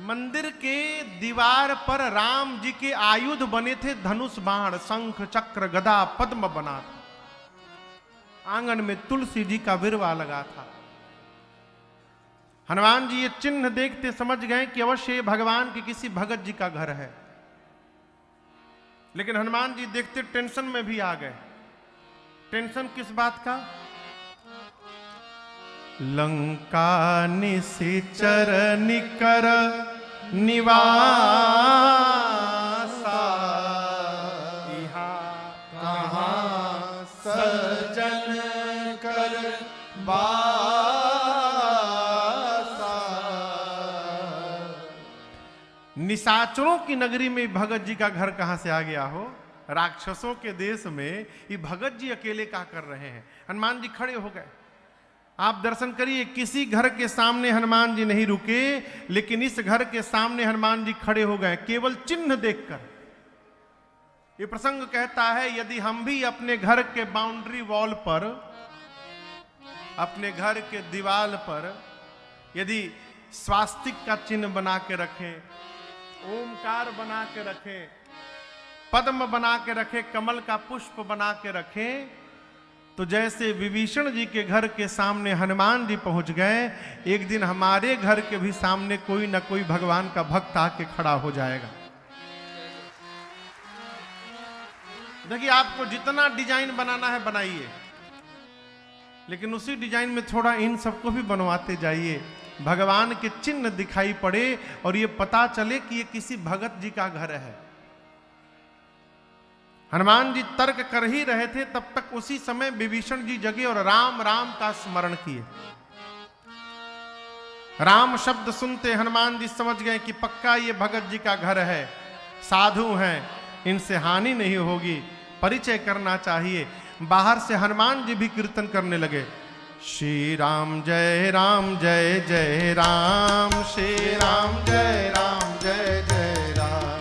मंदिर के दीवार पर राम जी के आयुध बने थे, धनुष बाण शंख चक्र गदा पद्म बना था। आंगन में तुलसी जी का विरवा लगा था। हनुमान जी ये चिन्ह देखते समझ गए कि अवश्य भगवान के किसी भगत जी का घर है। लेकिन हनुमान जी देखते टेंशन में भी आ गए। टेंशन किस बात का? लंका निशिचर निकर निवासा, कहाँ सजन कर बासा, निशाचरों की नगरी में भगत जी का घर कहां से आ गया हो? राक्षसों के देश में ये भगत जी अकेले क्या कर रहे हैं? हनुमान जी खड़े हो गए। आप दर्शन करिए, किसी घर के सामने हनुमान जी नहीं रुके, लेकिन इस घर के सामने हनुमान जी खड़े हो गए केवल चिन्ह देखकर। ये प्रसंग कहता है, यदि हम भी अपने घर के बाउंड्री वॉल पर, अपने घर के दीवार पर यदि स्वास्तिक का चिन्ह बना के रखें, ओमकार बना के रखें, पद्म बना के रखें, कमल का पुष्प बना के रखें, तो जैसे विभीषण जी के घर के सामने हनुमान जी पहुंच गए, एक दिन हमारे घर के भी सामने कोई ना कोई भगवान का भक्त आके खड़ा हो जाएगा। देखिए, आपको जितना डिजाइन बनाना है बनाइए, लेकिन उसी डिजाइन में थोड़ा इन सबको भी बनवाते जाइए। भगवान के चिन्ह दिखाई पड़े और ये पता चले कि ये किसी भगत जी का घर है। हनुमान जी तर्क कर ही रहे थे, तब तक उसी समय विभीषण जी जगे और राम राम का स्मरण किए। राम शब्द सुनते हनुमान जी समझ गए कि पक्का ये भगत जी का घर है, साधु हैं, इनसे हानि नहीं होगी, परिचय करना चाहिए। बाहर से हनुमान जी भी कीर्तन करने लगे, श्री राम जय राम जय जय राम, श्री राम जय राम जय जय राम,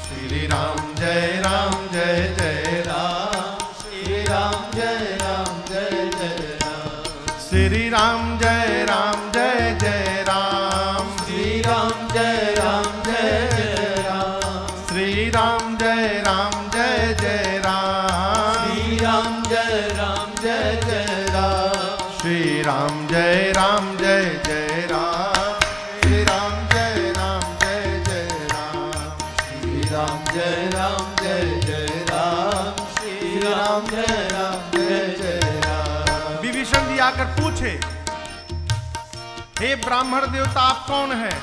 श्री राम जय राम जय जय राम, श्री राम जय राम जय जय राम, श्री राम जय राम जय जय राम, श्री राम जय राम जय जय राम, श्री राम जय राम जय जय राम, श्री राम जय राम जय जय राम, श्री राम जय राम जय जय राम, श्री राम जय राम जय जय राम, श्री राम जय राम जय जय राम, श्री राम जय राम जय जय राम। विभीषण जी आकर पूछे, हे ब्राह्मण देवता आप कौन हैं?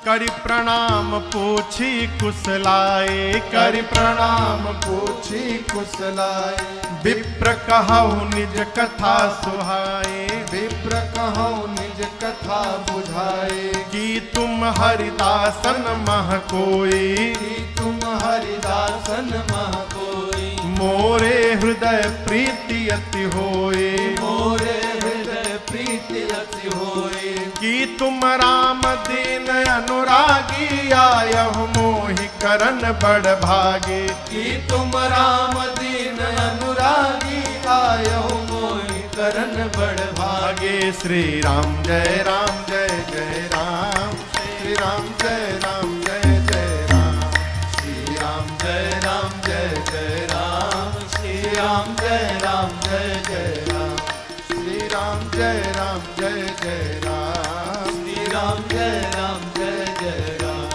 करि प्रणाम पूछी कुशलाए, करि प्रणाम पूछी कुशलाए। विप्र कहु निज कथा सुहाए, विप्र कहूँ निज कथा बुझाए। कि तुम हरिदासन मह कोई, कि तुम हरिदासन मह कोई। मोरे हृदय प्रीति अति होए, मोरे हृदय प्रीति अति होए। कि तुम राम दीन अनुरागी, आयहु मोहि करन बड़ भागे। कि तुम राम दीन अनुरागी, आयहु मोहि करन बड़ भागे। आगे श्री राम जय राम जय जय राम, श्री राम जय राम जय जय राम, श्री राम जय राम जय जय राम। श्री राम जय राम जय जय राम। श्री राम जय राम जय जय राम, श्री राम जय राम जय जय राम।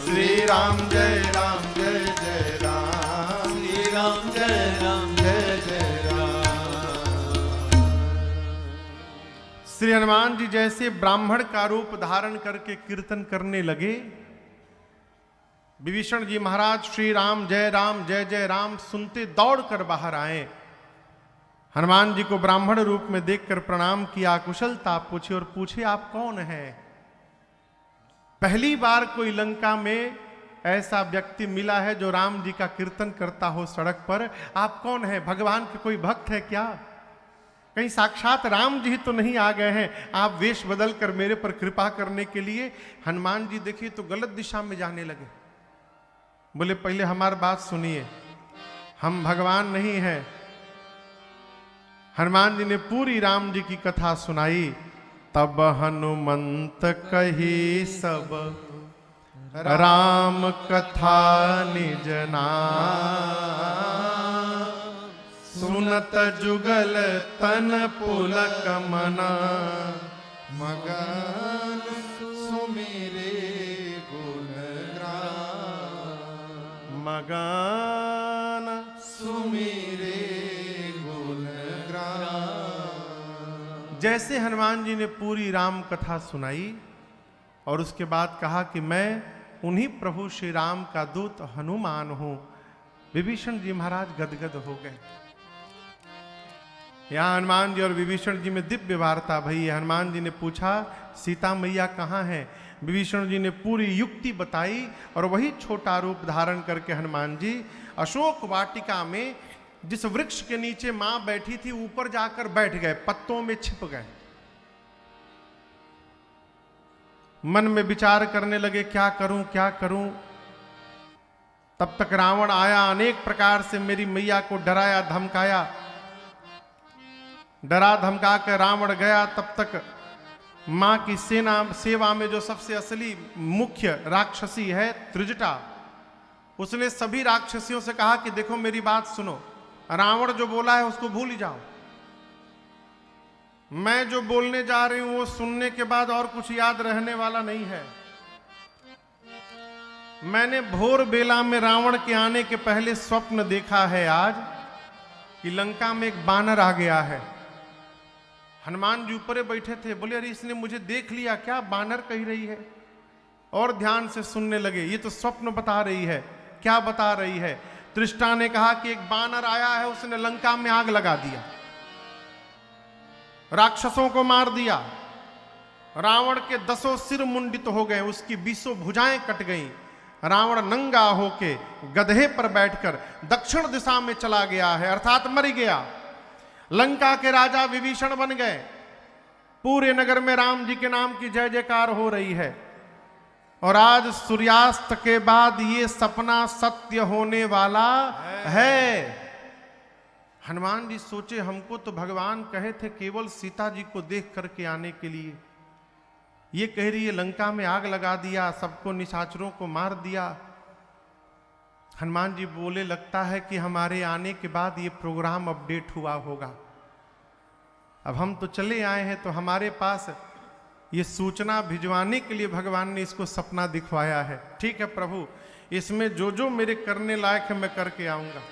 श्री राम जय राम जय जय राम, श्री राम जय राम जय जय राम। श्री हनुमान जी जैसे ब्राह्मण का रूप धारण करके कीर्तन करने लगे, विभीषण जी महाराज श्री राम जय जय राम सुनते दौड़कर बाहर आए। हनुमान जी को ब्राह्मण रूप में देखकर प्रणाम किया, कुशलता पूछी और पूछे आप कौन हैं। पहली बार कोई लंका में ऐसा व्यक्ति मिला है जो राम जी का कीर्तन करता हो सड़क पर। आप कौन हैं, भगवान के कोई भक्त है क्या, कहीं साक्षात राम जी तो नहीं आ गए हैं आप वेश बदल कर मेरे पर कृपा करने के लिए। हनुमान जी देखिए तो गलत दिशा में जाने लगे। बोले पहले हमारी बात सुनिए, हम भगवान नहीं हैं। हनुमान जी ने पूरी राम जी की कथा सुनाई। तब हनुमंत कही सब राम कथा निज नाम, सुनत जुगल तन पुलक मना, मगन सुमिरे गुण ग्राम। मगन सुमिरे गुण ग्राम। जैसे हनुमान जी ने पूरी राम कथा सुनाई और उसके बाद कहा कि मैं उन्हीं प्रभु श्री राम का दूत हनुमान हूं, विभीषण जी महाराज गदगद हो गए। यहां हनुमान जी और विभीषण जी में दिव्य वार्ता भई। हनुमान जी ने पूछा सीता मैया कहाँ हैं। विभीषण जी ने पूरी युक्ति बताई और वही छोटा रूप धारण करके हनुमान जी अशोक वाटिका में जिस वृक्ष के नीचे मां बैठी थी ऊपर जाकर बैठ गए, पत्तों में छिप गए। मन में विचार करने लगे क्या करूं क्या करूं। तब तक रावण आया, अनेक प्रकार से मेरी मैया को डराया धमकाया। डरा धमका कर रावण गया। तब तक मां की सेवा में जो सबसे असली मुख्य राक्षसी है त्रिजटा, उसने सभी राक्षसियों से कहा कि देखो मेरी बात सुनो, रावण जो बोला है उसको भूल ही जाओ। मैं जो बोलने जा रही हूं वो सुनने के बाद और कुछ याद रहने वाला नहीं है। मैंने भोर बेला में रावण के आने के पहले स्वप्न देखा है आज कि लंका में एक बानर आ गया है। हनुमान जी ऊपर बैठे थे, बोले अरे इसने मुझे देख लिया क्या, बानर कही रही है। और ध्यान से सुनने लगे, ये तो स्वप्न बता रही है। क्या बता रही है? त्रिष्टा ने कहा कि एक बानर आया है, उसने लंका में आग लगा दिया, राक्षसों को मार दिया, रावण के 10 सिर मुंडित हो गए, उसकी 20 भुजाएं कट गईं। रावण नंगा होके गधे पर बैठकर दक्षिण दिशा में चला गया है, अर्थात मर गया। लंका के राजा विभीषण बन गए। पूरे नगर में राम जी के नाम की जय जयकार हो रही है। और आज सूर्यास्त के बाद ये सपना सत्य होने वाला है। हनुमान जी सोचे हमको तो भगवान कहे थे केवल सीता जी को देख करके आने के लिए, ये कह रही है लंका में आग लगा दिया, सबको निशाचरों को मार दिया। हनुमान जी बोले लगता है कि हमारे आने के बाद ये प्रोग्राम अपडेट हुआ होगा। अब हम तो चले आए हैं तो हमारे पास ये सूचना भिजवाने के लिए भगवान ने इसको सपना दिखवाया है। ठीक है प्रभु, इसमें जो जो मेरे करने लायक है मैं करके आऊंगा।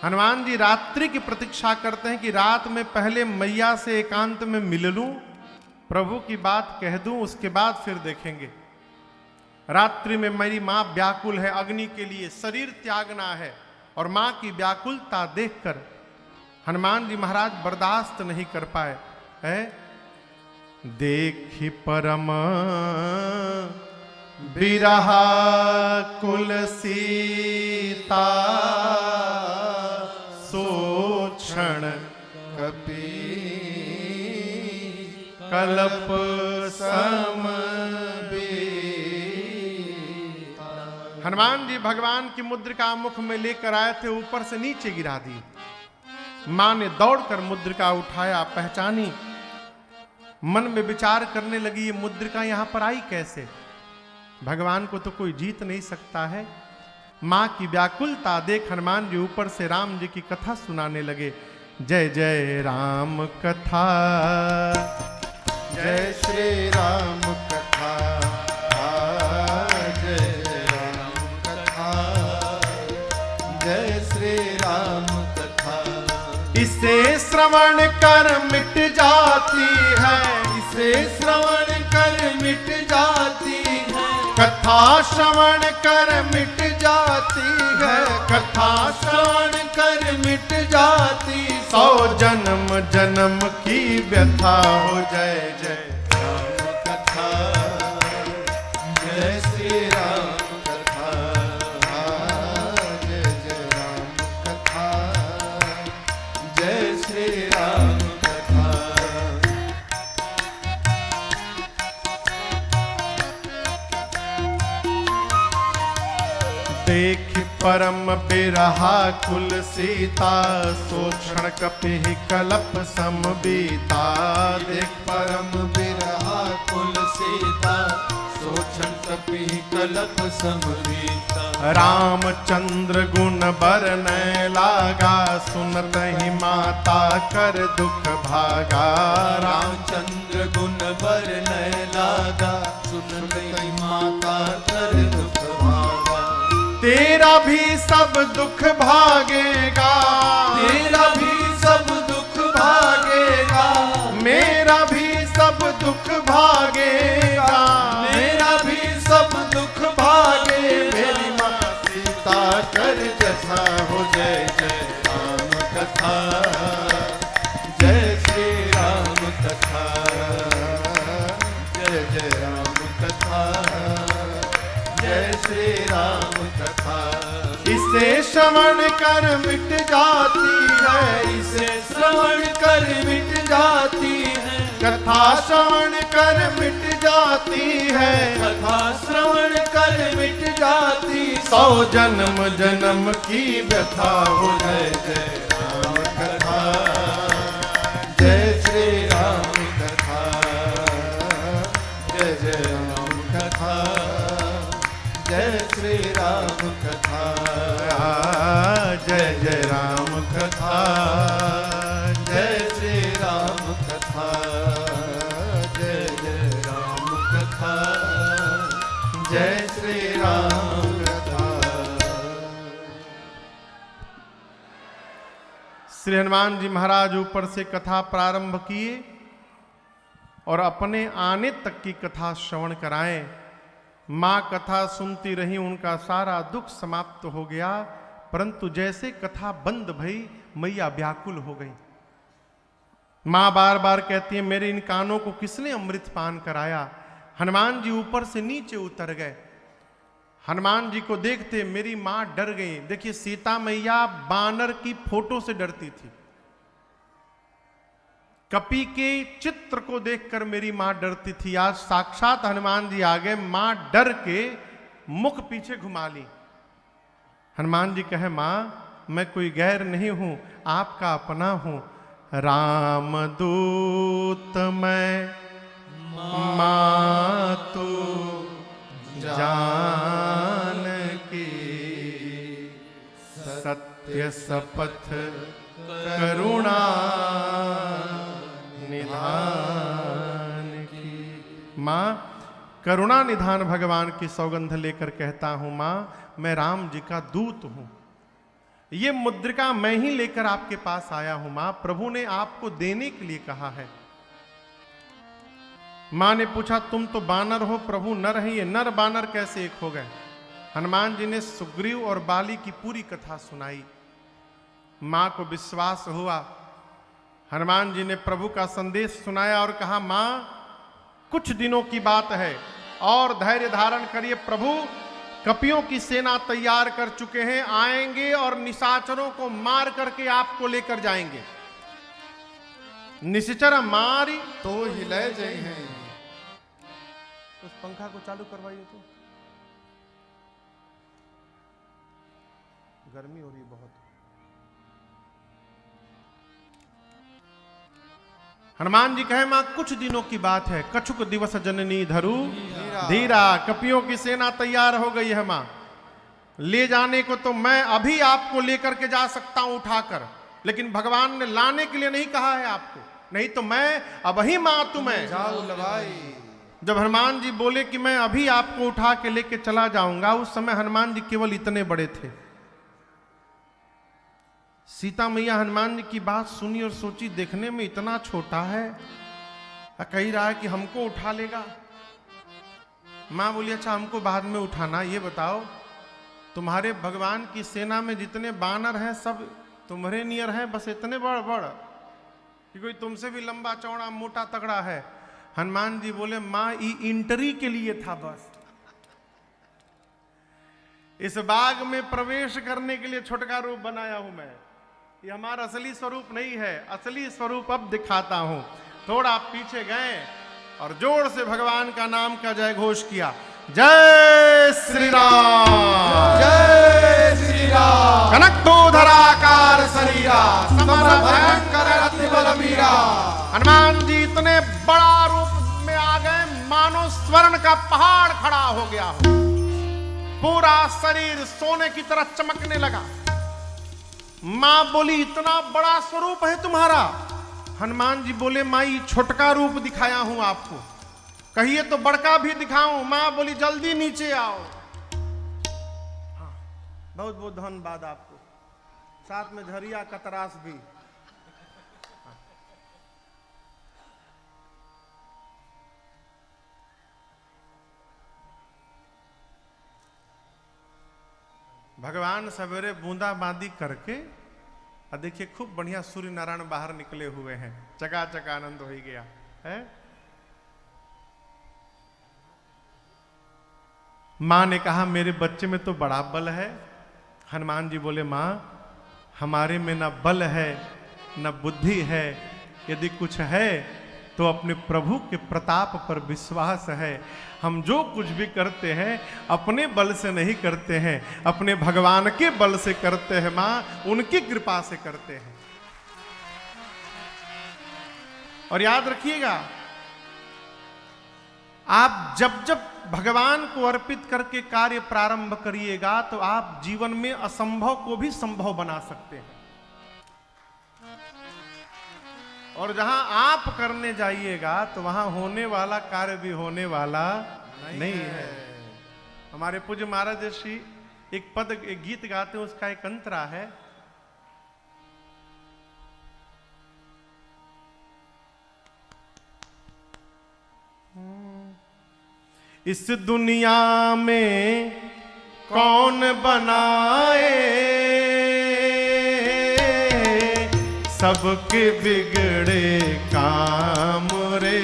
हनुमान जी रात्रि की प्रतीक्षा करते हैं कि रात में पहले मैया से एकांत में मिल लूं, प्रभु की बात कह दूं, उसके बाद फिर देखेंगे। रात्रि में मेरी मां व्याकुल है अग्नि के लिए, शरीर त्यागना है, और मां की व्याकुलता देखकर हनुमान जी महाराज बर्दाश्त नहीं कर पाए। है देखी परम बिरहा कुल सीता, सो क्षण कपि कल्प सम। हनुमान जी भगवान की मुद्रिका मुख में लेकर आए थे, ऊपर से नीचे गिरा दी। मां ने दौड़कर मुद्रिका उठाया, पहचानी, मन में विचार करने लगी ये मुद्रिका यहां पर आई कैसे? भगवान को तो कोई जीत नहीं सकता है। मां की व्याकुलता देख हनुमान जी ऊपर से राम जी की कथा सुनाने लगे। जय जय राम कथा, जय श्री राम कथा, जय राम कथा, जय श्री राम कथा। इसे श्रवण कर मिट जाती है, इसे श्रवण कर मिट जाती है, कथा श्रवण कर मिट जाती है, कथा श्रवण कर मिट जाती। 100 जन्म जन्म की व्यथा हो। जय जय राम कथा, जय श्री राम कथा, जय जय राम कथा, जय श्री राम कथा। देख परम बिरहा कुल सीता, सो क्षण कपि कलप सम बीता। देख परम बिरहा कुल सीता, सोचन कपि कलप समबीता। रामचंद्र गुण बरनय लागा, सुनत ही माता कर दुख भागा। रामचंद्र गुण बरनय लागा, सुनत ही माता कर दुख भागा। तेरा भी सब दुख भागेगा, तेरा भी सब दुख भागेगा, मेरा भी सब दुख भागेगा। मेरा भी सब दुख भागे। मेरी माँ सीता कर जैसा हो। जय जय राम कथा, जय श्री राम कथा, जय जय राम कथा, जय श्री राम कथा। इसे श्रवण कर मिट जाती है, इसे श्रवण कर मिट जाती है, कथा श्रवण कर मिट जाती है। कथा श्रवण कर मिट जाती। 100 जन्म जन्म की व्यथा हो। जय जय राम कथा, जय श्री राम कथा, जय जय राम कथा, जय श्री राम कथा, जय जय राम कथा, जय श्री राम कथा, जय जय राम कथा, जय श्री राम कथा। श्री हनुमान जी महाराज ऊपर से कथा प्रारंभ किए और अपने आने तक की कथा श्रवण कराएं। मां कथा सुनती रही, उनका सारा दुख समाप्त हो गया, परंतु जैसे कथा बंद भई मैया व्याकुल हो गई। मां बार बार कहती है मेरे इन कानों को किसने अमृत पान कराया। हनुमान जी ऊपर से नीचे उतर गए। हनुमान जी को देखते मेरी मां डर गई। देखिए सीता मैया बानर की फोटो से डरती थी, कपि के चित्र को देखकर मेरी मां डरती थी। आज साक्षात हनुमान जी आ गए, मां डर के मुख पीछे घुमा ली। हनुमान जी कहे मां मैं कोई गैर नहीं हूं, आपका अपना हूं। राम दूत मैं मां तू जान की, सत्य शपथ करुणा निधान की। मां करुणा निधान भगवान की सौगंध लेकर कहता हूं मां मैं राम जी का दूत हूं। ये मुद्रिका मैं ही लेकर आपके पास आया हूं मां, प्रभु ने आपको देने के लिए कहा है। मां ने पूछा तुम तो बानर हो प्रभु नर हैं, ये नर बानर कैसे एक हो गए? हनुमान जी ने सुग्रीव और बाली की पूरी कथा सुनाई। मां को विश्वास हुआ। हनुमान जी ने प्रभु का संदेश सुनाया और कहा मां कुछ दिनों की बात है और धैर्य धारण करिए, प्रभु कपियों की सेना तैयार कर चुके हैं, आएंगे और निशाचरों को मार करके आपको लेकर जाएंगे। निशाचर मारी तो हिलय जय हैं। उस पंखा को चालू करवाइए तो, गर्मी हो रही बहुत। हनुमान जी कहे मां कुछ दिनों की बात है, कछुक दिवस जननी धरु धीरा, कपियों की सेना तैयार हो गई है मां, ले जाने को तो मैं अभी आपको लेकर के जा सकता हूं उठाकर, लेकिन भगवान ने लाने के लिए नहीं कहा है आपको, नहीं तो मैं अब ही मां तुम्हें जाऊ लवाई। जब हनुमान जी बोले कि मैं अभी आपको उठा के लेके चला जाऊंगा, उस समय हनुमान जी केवल इतने बड़े थे। सीता मैया हनुमान जी की बात सुनी और सोची देखने में इतना छोटा है, कह रहा है कि हमको उठा लेगा। मां बोली अच्छा हमको बाद में उठाना, ये बताओ तुम्हारे भगवान की सेना में जितने बानर हैं सब तुम्हारे नियर हैं, बस इतने बड़ बड़ कि कोई तुमसे भी लंबा चौड़ा मोटा तगड़ा है? हनुमान जी बोले मां ई इंटरी के लिए था, बस इस बाग में प्रवेश करने के लिए छोटका रूप बनाया हूं मैं, ये हमारा असली स्वरूप नहीं है, असली स्वरूप अब दिखाता हूं। थोड़ा पीछे गए और जोर से भगवान का नाम का जय घोष किया, जय श्री राम जय श्री राम। कनक तो धराकार शरीरा समर भयंकर अति बलबीरा। हनुमान जी इतने बड़ा रूप में आ गए मानो स्वर्ण का पहाड़ खड़ा हो गया हो, पूरा शरीर सोने की तरह चमकने लगा। मां बोली इतना बड़ा स्वरूप है तुम्हारा? हनुमान जी बोले माई छोटका रूप दिखाया हूं आपको, कहिए तो बड़का भी दिखाऊं? मां बोली जल्दी नीचे आओ। हाँ, बहुत बहुत धन्यवाद आपको, साथ में झरिया कतरास भी। भगवान सवेरे बूंदा बांदी करके और देखिए खूब बढ़िया सूर्य नारायण बाहर निकले हुए हैं, चकाचक आनंद हो ही गया है। मां ने कहा मेरे बच्चे में तो बड़ा बल है। हनुमान जी बोले मां हमारे में ना बल है न बुद्धि है, यदि कुछ है तो अपने प्रभु के प्रताप पर विश्वास है। हम जो कुछ भी करते हैं अपने बल से नहीं करते हैं, अपने भगवान के बल से करते हैं मां, उनकी कृपा से करते हैं। और याद रखिएगा आप जब जब भगवान को अर्पित करके कार्य प्रारंभ करिएगा तो आप जीवन में असंभव को भी संभव बना सकते हैं, और जहां आप करने जाइएगा तो वहां होने वाला कार्य भी होने वाला नहीं है। हमारे पूज्य महाराज श्री एक पद एक गीत गाते हैं, उसका एक अंतरा है, इस दुनिया में कौन बनाए सबके बिगड़े काम रे।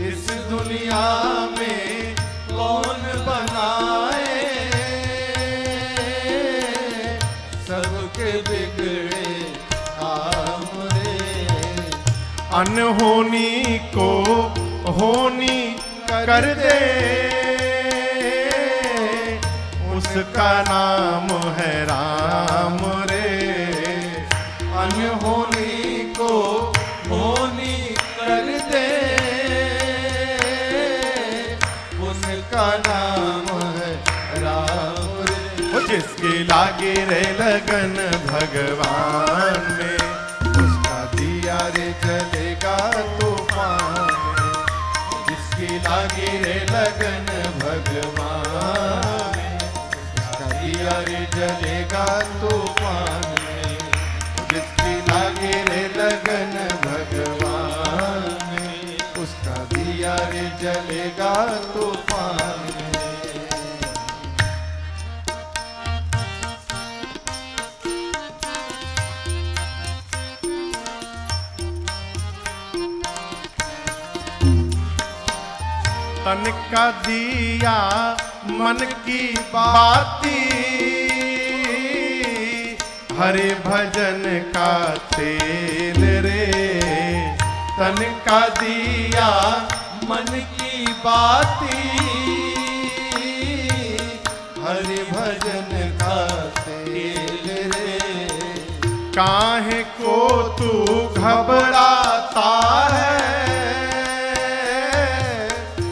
इस दुनिया में कौन बनाए सबके बिगड़े काम रे। अनहोनी को होनी कर दे उसका नाम है राम रे। अनहोनी को होनी कर दे उसका नाम है राम रे। जिसके लागे रे लगन भगवान में उसका दिया रे जलेगा तूफान में। जिसकी लागे रे लगन भगवान में उसका दिया रे जलेगा तूफान में। जिसकी लागे रे लगन भगवान में उसका दिया जलेगा तूफान में। तन का दिया मन की बाती, हरे भजन का तेल रे। तन का दिया मन की बाती, हरि भजन का तेल रे। काहे को तू घबराता है,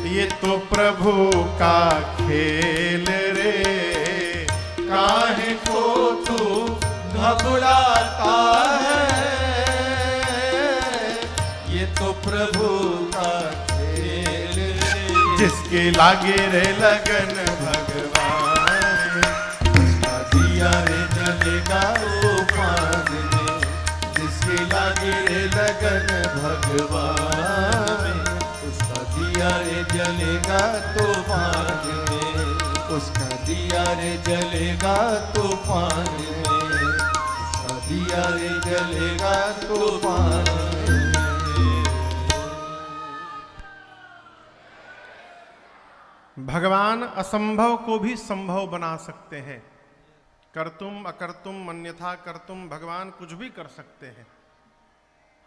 ये तो प्रभु का खेल रे। काहे को तू घबराता है, ये तो प्रभु का खेल रे। जिसके लागे रे लगन भगवान, उसका दिया रे जलेगा तूफान में। जिसके लागे रे लगन भगवान, उसका दिया रे जलेगा तूफान में। उसका दिया रे जलेगा तूफान में। उसका दिया रे जलेगा तूफान में। भगवान असंभव को भी संभव बना सकते हैं। कर्तुम अकर्तुम अन्यथा कर्तुम, भगवान कुछ भी कर सकते हैं।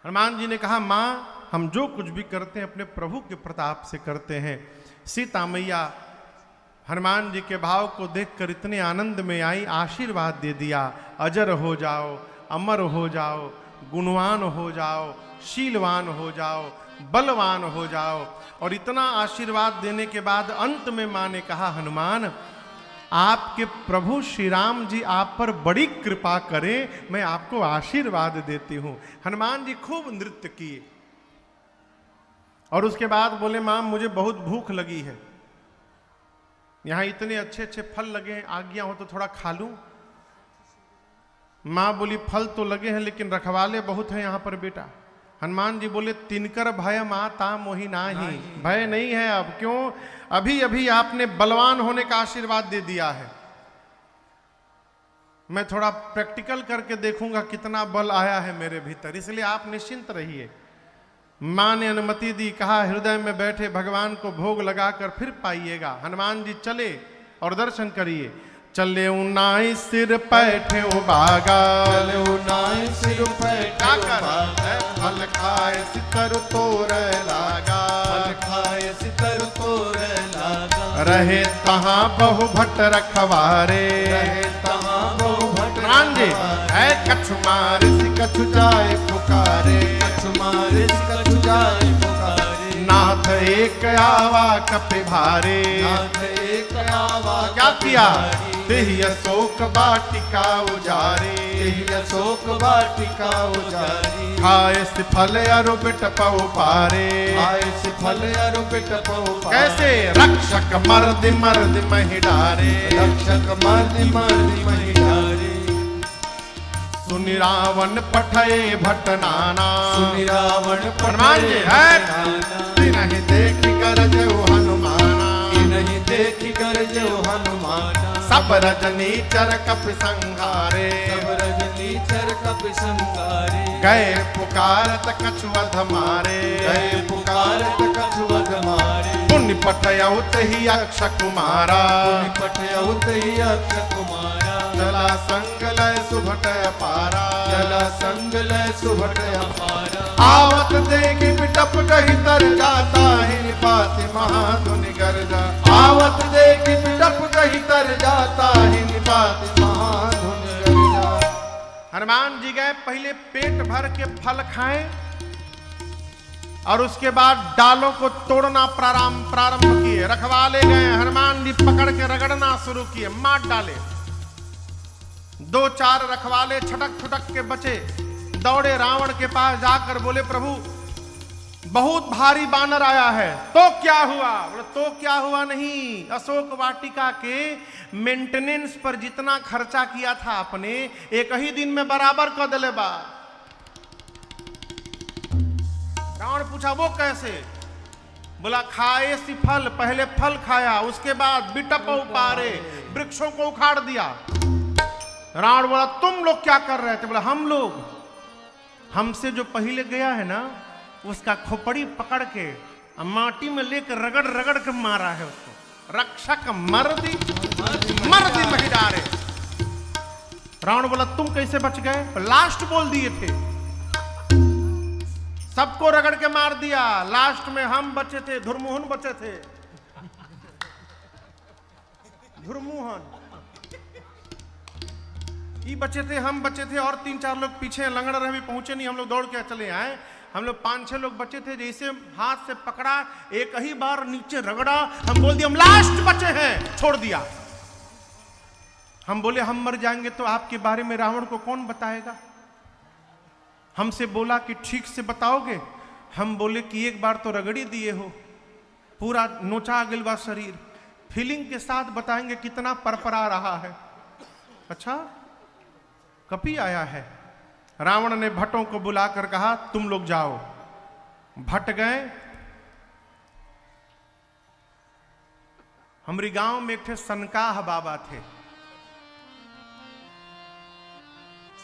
हनुमान जी ने कहा, माँ हम जो कुछ भी करते हैं अपने प्रभु के प्रताप से करते हैं। सीता मैया हनुमान जी के भाव को देखकर इतने आनंद में आई, आशीर्वाद दे दिया, अजर हो जाओ, अमर हो जाओ, गुणवान हो जाओ, शीलवान हो जाओ, बलवान हो जाओ। और इतना आशीर्वाद देने के बाद अंत में मां ने कहा, हनुमान आपके प्रभु श्री राम जी आप पर बड़ी कृपा करें, मैं आपको आशीर्वाद देती हूं। हनुमान जी खूब नृत्य किए और उसके बाद बोले, मां मुझे बहुत भूख लगी है, यहां इतने अच्छे अच्छे फल लगे, आज्ञा हो तो थोड़ा खा लूं। मां बोली, फल तो लगे हैं लेकिन रखवाले बहुत हैं यहां पर बेटा। हनुमान जी बोले, तिनकर भय माता मोहि नाही, भय नहीं है अब। क्यों? अभी अभी आपने बलवान होने का आशीर्वाद दे दिया है, मैं थोड़ा प्रैक्टिकल करके देखूंगा कितना बल आया है मेरे भीतर, इसलिए आप निश्चिंत रहिए। मां ने अनुमति दी, कहा हृदय में बैठे भगवान को भोग लगाकर फिर पाइएगा। हनुमान जी चले और दर्शन करिए। चले उनाई सिर पैठे बागा, चले उनाई सिर पैठे बागा। फल खाए सितर तोर लागा, फल खाए सितर तोर लागा। रहे तहां बहु भट रखवारे, रहे तहां बहु भट रांझे है कछु मार सि कछु जाए पुकारे, कछु मार सि कछु जाए पुकारे। नाथ एक आवा कपि भारे, नाथ एक आवा क्या किया? तेहि अशोक वाटिका उजारे, तेहि अशोक वाटिका उजारी। खाए सि फल अरु बिट पउ पारे, खाए सि फल अरु बिट पउ पारे। कैसे? रक्षक मर्द मर्द महि डारे, रक्षक मर्द मर्द महि डारे। सुनि रावण पठये भट नाना, सुनि रावण हनुमान जी पठये नहीं देखी गरजउ हनुमाना, नहीं देखी गरजउ हनुमाना। सब रजनी चर कपि संहारे, सब रजनी चर कपि संहारे। गए पुकारत कछु वध मारे, गए पुकारत कछु वध मारे। पुण्य पठयउ तहि अक्ष कुमारा, पुण्य पठयउ तहि अक्ष कुमारा। चला संग लय सुभट अपारा, चला संग लय सुभट अपारा। आवत देखि बिटप कहि तर जाता, ही निपाति महाधुनि गर्जा। आवत देखि बिटप कहि तर जाता, ही निपाति महाधुनि गर्जा। हनुमान जी गए, पहले पेट भर के फल खाएं और उसके बाद डालों को तोड़ना प्रारंभ किए। रखवाले गए, हनुमान जी पकड़ के रगड़ना शुरू किए, मार डाले। दो चार रखवाले छटक छुटक के बचे, दौड़े रावण के पास जाकर बोले, प्रभु बहुत भारी बानर आया है। तो क्या हुआ? बोले तो क्या हुआ नहीं, अशोक वाटिका के मेंटेनेंस पर जितना खर्चा किया था आपने, एक ही दिन में बराबर कर दिले बा। रावण पूछा, वो कैसे? बोला खाए सी फल, पहले फल खाया, उसके बाद बिटप उपारे, वृक्षों को उखाड़ दिया। रावण बोला तुम लोग क्या कर रहे थे? बोला हम लोग, हमसे जो पहले गया है ना, उसका खोपड़ी पकड़ के माटी में लेकर रगड़ रगड़ के मारा है उसको। रक्षक मर्दी महिडारे। रावण बोला तुम कैसे बच गए? लास्ट बोल दिए थे, सबको रगड़ के मार दिया, लास्ट में हम बचे थे, धुरमुहन बचे थे। धुरमुहन ये बचे थे, हम बचे थे, और 3-4 लोग पीछे लंगड़ रहे, भी पहुंचे नहीं। हम लोग दौड़ के चले आए। हम लोग 5-6 लोग बचे थे। जैसे हाथ से पकड़ा, एक ही बार नीचे रगड़ा, हम बोल दिए हम लास्ट बचे हैं, छोड़ दिया। हम बोले हम मर जाएंगे तो आपके बारे में रावण को कौन बताएगा? हमसे बोला कि ठीक से बताओगे। हम बोले कि एक बार तो रगड़ी दिए हो, पूरा नोचा गिलवा शरीर, फीलिंग के साथ बताएंगे कितना परपरा रहा है। अच्छा, कपी आया है। रावण ने भट्टों को बुलाकर कहा तुम लोग जाओ। भट्ट गए। हमारी गांव में एक थे सनकाह बाबा थे।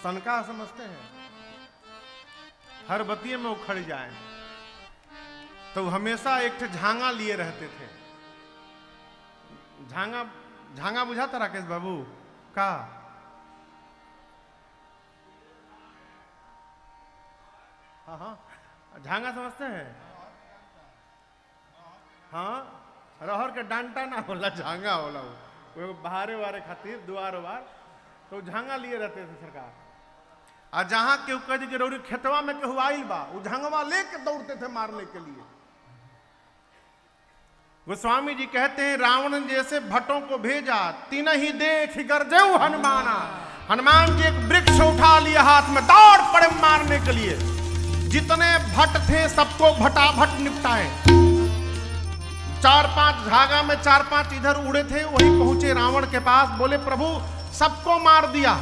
सनकाह समझते हैं? हर बतिये में उखड़ जाए तो हमेशा एक थे झांगा लिए रहते थे। झांगा बुझाता राकेश बाबू का? हाँ, झांगा समझते हैं? हाँ, रहर के डांटा ना होला, झांगा होला। वो बहारे वारे खातिर दुआर वार तो झांगा लिए रहते थे सरकार। और जहां केहू कह दी जरूरी खेतवा में केहू आइल बा, वो झांगवा लेके दौड़ते थे मारने के लिए। गोस्वामी जी कहते हैं रावण जैसे भट्टों को भेजा, तीन ही देख गरजेऊ हनुमाना। हनुमान जी एक वृक्ष उठा लिया हाथ में, दौड़ पड़े मारने के लिए। जितने भट्ट थे सबको भटाभट निपटाए। 4-5 झागा में 4-5 इधर उड़े थे, वही पहुंचे रावण के पास। बोले प्रभु सबको मार दिया।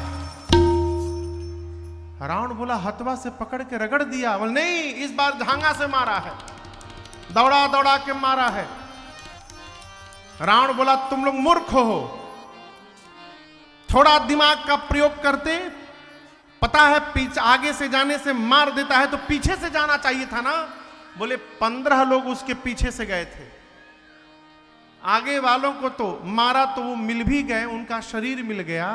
रावण बोला हथवा से पकड़ के रगड़ दिया। बोले नहीं, इस बार झांगा से मारा है, दौड़ा दौड़ा के मारा है। रावण बोला तुम लोग मूर्ख हो, थोड़ा दिमाग का प्रयोग करते। पता है पीछे आगे से जाने से मार देता है, तो पीछे से जाना चाहिए था ना। बोले 15 लोग उसके पीछे से गए थे। आगे वालों को तो मारा तो वो मिल भी गए, उनका शरीर मिल गया।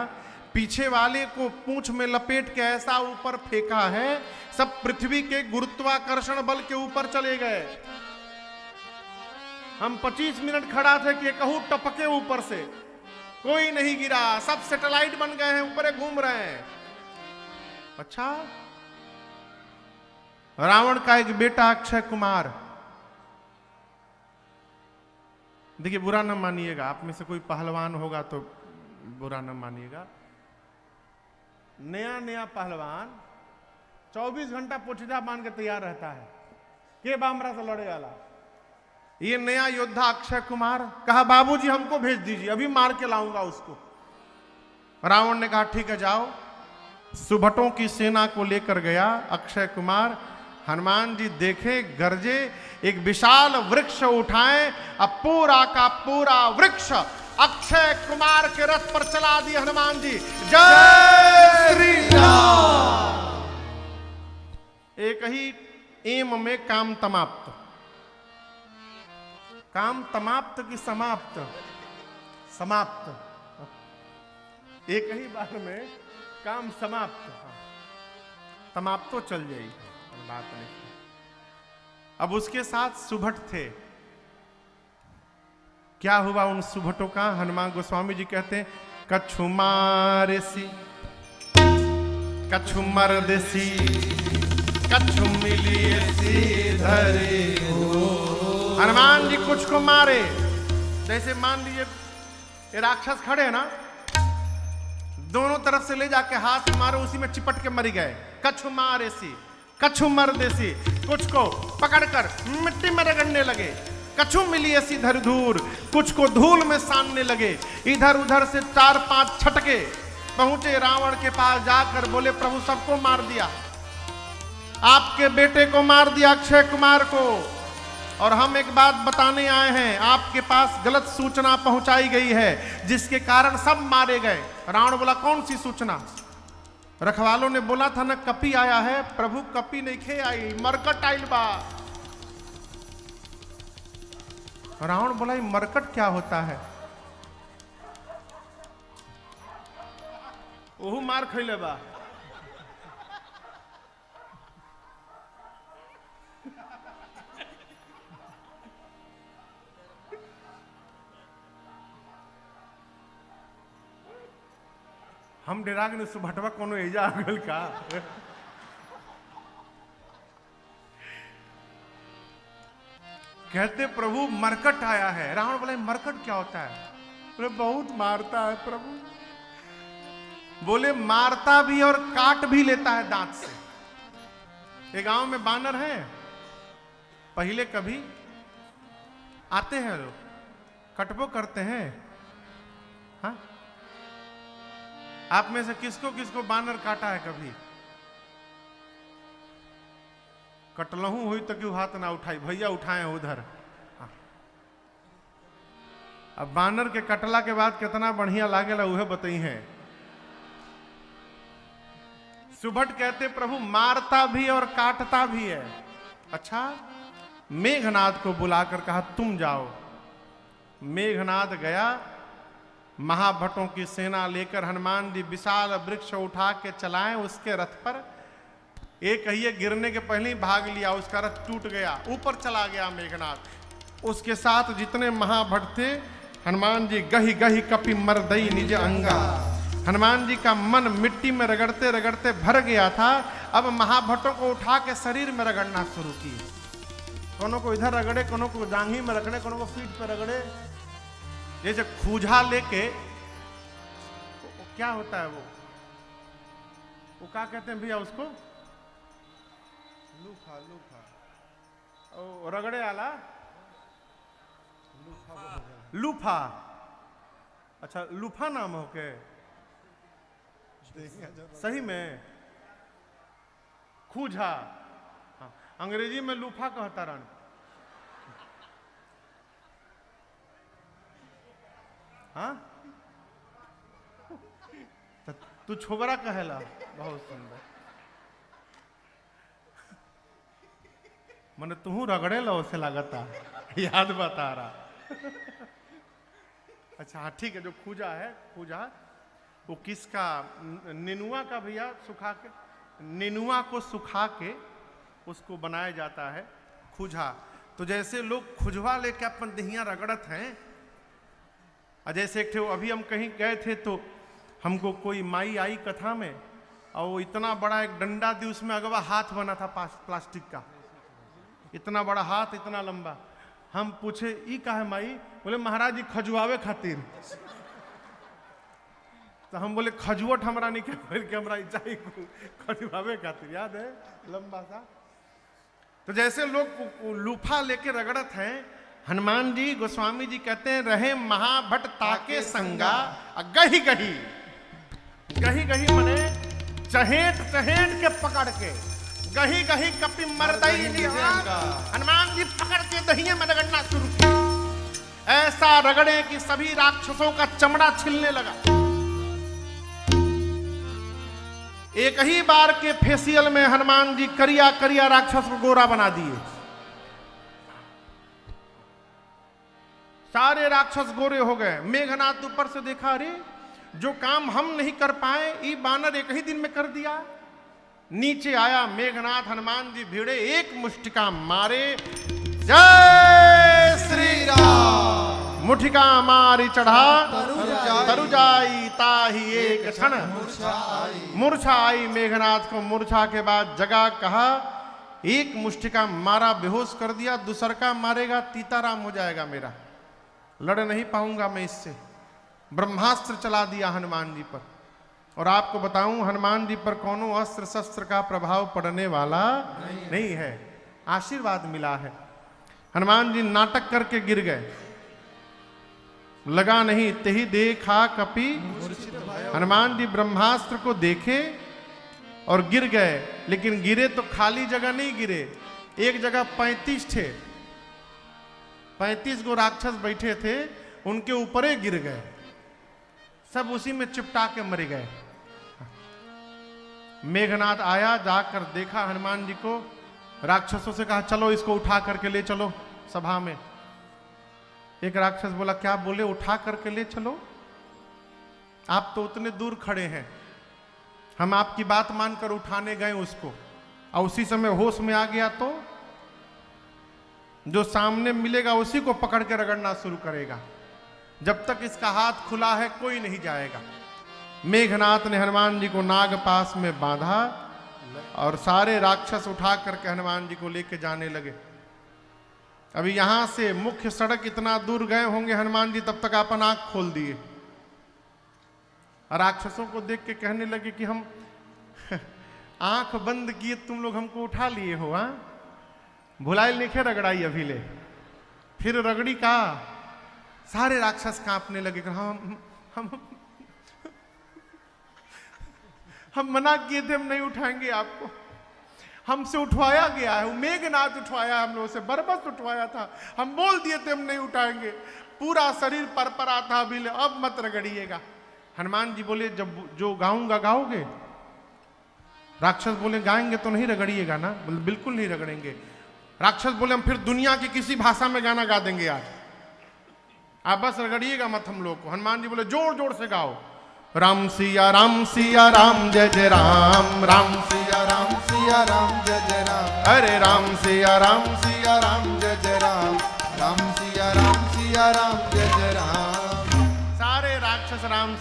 पीछे वाले को पूंछ में लपेट के ऐसा ऊपर फेंका है, सब पृथ्वी के गुरुत्वाकर्षण बल के ऊपर चले गए। हम 25 मिनट खड़ा थे कि कहूं टपके ऊपर से, कोई नहीं गिरा, सब सैटेलाइट बन गए हैं, ऊपर घूम रहे हैं। अच्छा, रावण का एक बेटा अक्षय कुमार, देखिए बुरा न मानिएगा, आप में से कोई पहलवान होगा तो बुरा न मानिएगा। नया नया पहलवान 24 घंटा पोछिदा बांध के तैयार रहता है, के बामरा से लड़े वाला। ये नया योद्धा अक्षय कुमार कहा बाबूजी हमको भेज दीजिए, अभी मार के लाऊंगा उसको। रावण ने कहा ठीक है जाओ। सुभटों की सेना को लेकर गया अक्षय कुमार। हनुमान जी देखे, गरजे, एक विशाल वृक्ष उठाए, अब पूरा का पूरा वृक्ष अक्षय कुमार के रथ पर चला दिए हनुमान जी। जय श्री राम। एक ही एम में काम समाप्त। काम समाप्त की समाप्त? समाप्त। एक ही बार में काम समाप्त। समाप्त तो चल जाएगी, बात नहीं। अब उसके साथ सुभट थे। क्या हुआ उन सुभटों का? हनुमान गोस्वामी जी कहते हैं कछु मारेसी कछु मरदेसी कछु मिलिएसी धरे हो। हनुमान जी कुछ को मारे, जैसे मान लीजिए ये राक्षस खड़े हैं ना, दोनों तरफ से ले जाके हाथ मारो, उसी में चिपट के मर गए। कछु मारेसी कछु मरदेसी, कुछ को पकड़कर मिट्टी में रगड़ने लगे। कछु मिली ऐसी धर धूर, कुछ को धूल में सानने लगे। इधर उधर से 4-5 छटके पहुंचे रावण के पास, जाकर बोले प्रभु सबको मार दिया, आपके बेटे को मार दिया अक्षय कुमार को। और हम एक बात बताने आए हैं, आपके पास गलत सूचना पहुंचाई गई है जिसके कारण सब मारे गए। रावण बोला कौन सी सूचना? रखवालों ने बोला था ना कपी आया है। प्रभु कपी नहीं खे आई, मरकट आइल बा। रावण बोला ये मरकट क्या होता है? ओहू मार खैले बा। हम डेरा के सुभटवा कोनो एजा आ गल का। कहते प्रभु मरकट आया है। रावण बोले मरकट क्या होता है? बोले बहुत मारता है प्रभु। बोले मारता भी और काट भी लेता है दांत से। एक गांव में बानर है, पहले कभी आते हैं लोग, कटबो करते हैं। हाँ, आप में से किसको किसको बानर काटा है कभी? कटलहू हुई तो क्यों हाथ ना उठाई? भैया उठाए उधर। हाँ। अब बानर के कटला के बाद कितना बढ़िया लागेला उहे बताई है। सुभट कहते प्रभु मारता भी और काटता भी है। अच्छा, मेघनाद को बुलाकर कहा तुम जाओ। मेघनाद गया, महाभटों की सेना लेकर हनुमान जी विशाल वृक्ष उठा के चलाए उसके रथ पर। एक कहिए गिरने के पहले ही भाग लिया, उसका रथ टूट गया, ऊपर चला गया मेघनाद। उसके साथ जितने महाभट थे, हनुमान जी गही गही कपि मरदई निज अंगा। हनुमान जी का मन मिट्टी में रगड़ते रगड़ते भर गया था। अब महाभटों को उठा के शरीर में रगड़ना शुरू किए। कोनो को इधर रगड़े, कोनो को जांघी में रगड़े, कोनो को पीठ पे रगड़े। जैसे खूजा लेके, क्या होता है वो क्या कहते हैं भैया उसको? लूफा। लूफा ओ रगड़े आला लूफा। अच्छा, लूफा नाम हो के सही में खूजा। हाँ, अंग्रेजी में लूफा कहता रन। हाँ, तू छोबरा कहेला। बहुत सुंदर। मैंने तू रगड़े लो से लगता याद बता रहा। अच्छा हाँ ठीक है, जो खूजा है, खूजा वो किसका? नेनुआ का भैया, सुखा के नेनुआ को सुखा के उसको बनाया जाता है खूजा। तो जैसे लोग खुजवा लेके अपन दहिया रगड़त हैं। जैसे एक थे, अभी हम कहीं गए थे तो हमको कोई माई आई कथा में, और वो इतना बड़ा एक डंडा दी, उसमें अगवा हाथ बना था प्लास्टिक का, इतना बड़ा हाथ, इतना लंबा। हम पूछे ई का है माई? बोले महाराज जी खजुआवे खातिर। तो हम बोले खजुवट हमरा नहीं के हमरा चाहिए खजुआवे खातिर, याद है लंबा सा। तो जैसे लोग लूफा लेके रगड़त हैं, हनुमान जी गोस्वामी जी कहते हैं रहे महाभट ताके संगा गही गही। गही गही मने चहेट चहेट के पकड़ के, गही गही कपि मरदई हनुमान जी पकड़ के दहिये में रगड़ना शुरू किया। ऐसा रगड़े कि सभी राक्षसों का चमड़ा छिलने लगा। एक ही बार के फेसियल में हनुमान जी करिया करिया राक्षस को गोरा बना दिए। सारे राक्षस गोरे हो गए। मेघनाथ ऊपर से देखा, अरे जो काम हम नहीं कर पाए ये बानर एक ही दिन में कर दिया। नीचे आया मेघनाथ, हनुमान जी भिड़े, एक मुष्टिका मारे, जय श्री राम। मुठिका मारी चढ़ा तरुजाई ताही एक क्षण मूर्छा आई। मेघनाथ को मूर्छा के बाद जगा, कहा एक मुष्टिका मारा, बेहोश कर दिया, दूसर का मारेगा तीताराम हो जाएगा मेरा, लड़ नहीं पाऊंगा मैं इससे। ब्रह्मास्त्र चला दिया हनुमान जी पर। और आपको बताऊं हनुमान जी पर कोनो अस्त्र शस्त्र का प्रभाव पड़ने वाला नहीं है, आशीर्वाद मिला है। हनुमान जी नाटक करके गिर गए, लगा नहीं तेही देखा कपि। हनुमान जी ब्रह्मास्त्र को देखे और गिर गए, लेकिन गिरे तो खाली जगह नहीं गिरे, एक जगह 35 थे 35 गो राक्षस बैठे थे, उनके ऊपर ही गिर गए, सब उसी में चिपटा के मर गए। मेघनाथ आया, जाकर देखा हनुमान जी को, राक्षसों से कहा चलो इसको उठा करके ले चलो सभा में। एक राक्षस बोला, क्या बोले उठा करके ले चलो? आप तो उतने दूर खड़े हैं, हम आपकी बात मानकर उठाने गए उसको, और उसी समय होश में आ गया तो जो सामने मिलेगा उसी को पकड़ के रगड़ना शुरू करेगा। जब तक इसका हाथ खुला है कोई नहीं जाएगा। मेघनाथ ने हनुमान जी को नाग पास में बांधा और सारे राक्षस उठा करके हनुमान जी को लेके जाने लगे। अभी यहां से मुख्य सड़क इतना दूर गए होंगे हनुमान जी, तब तक अपन आंख खोल दिए। राक्षसों को देख के कहने लगे कि हम आंख बंद किए तुम लोग हमको उठा लिए हो, हाँ? भुलाइल लिखे रगड़ाई अभी ले, फिर रगड़ी का सारे राक्षस कांपने लगे। हम मना किए थे, हम नहीं उठाएंगे आपको, हमसे उठवाया गया है, मेघनाथ उठवाया, हम लोगों से बरबस उठवाया था, हम बोल दिए थे हम नहीं उठाएंगे, पूरा शरीर परपरा था अभी, अब मत रगड़िएगा। हनुमान जी बोले, जब जो गाऊंगा गाओगे? राक्षस बोले, गाएंगे तो नहीं रगड़िएगा ना? बोले बिल्कुल नहीं रगड़ेंगे। राक्षस बोले, हम फिर दुनिया की किसी भाषा में गाना गा देंगे आज, आप बस रगड़िएगा मत हम लोग को। हनुमान जी बोले, जोर जोर से गाओ, राम सिया राम जय जय राम, राम सिया राम जय जय राम, अरे राम सिया राम जय जय राम, राम सिया राम जय जय राम। सारे राक्षस राम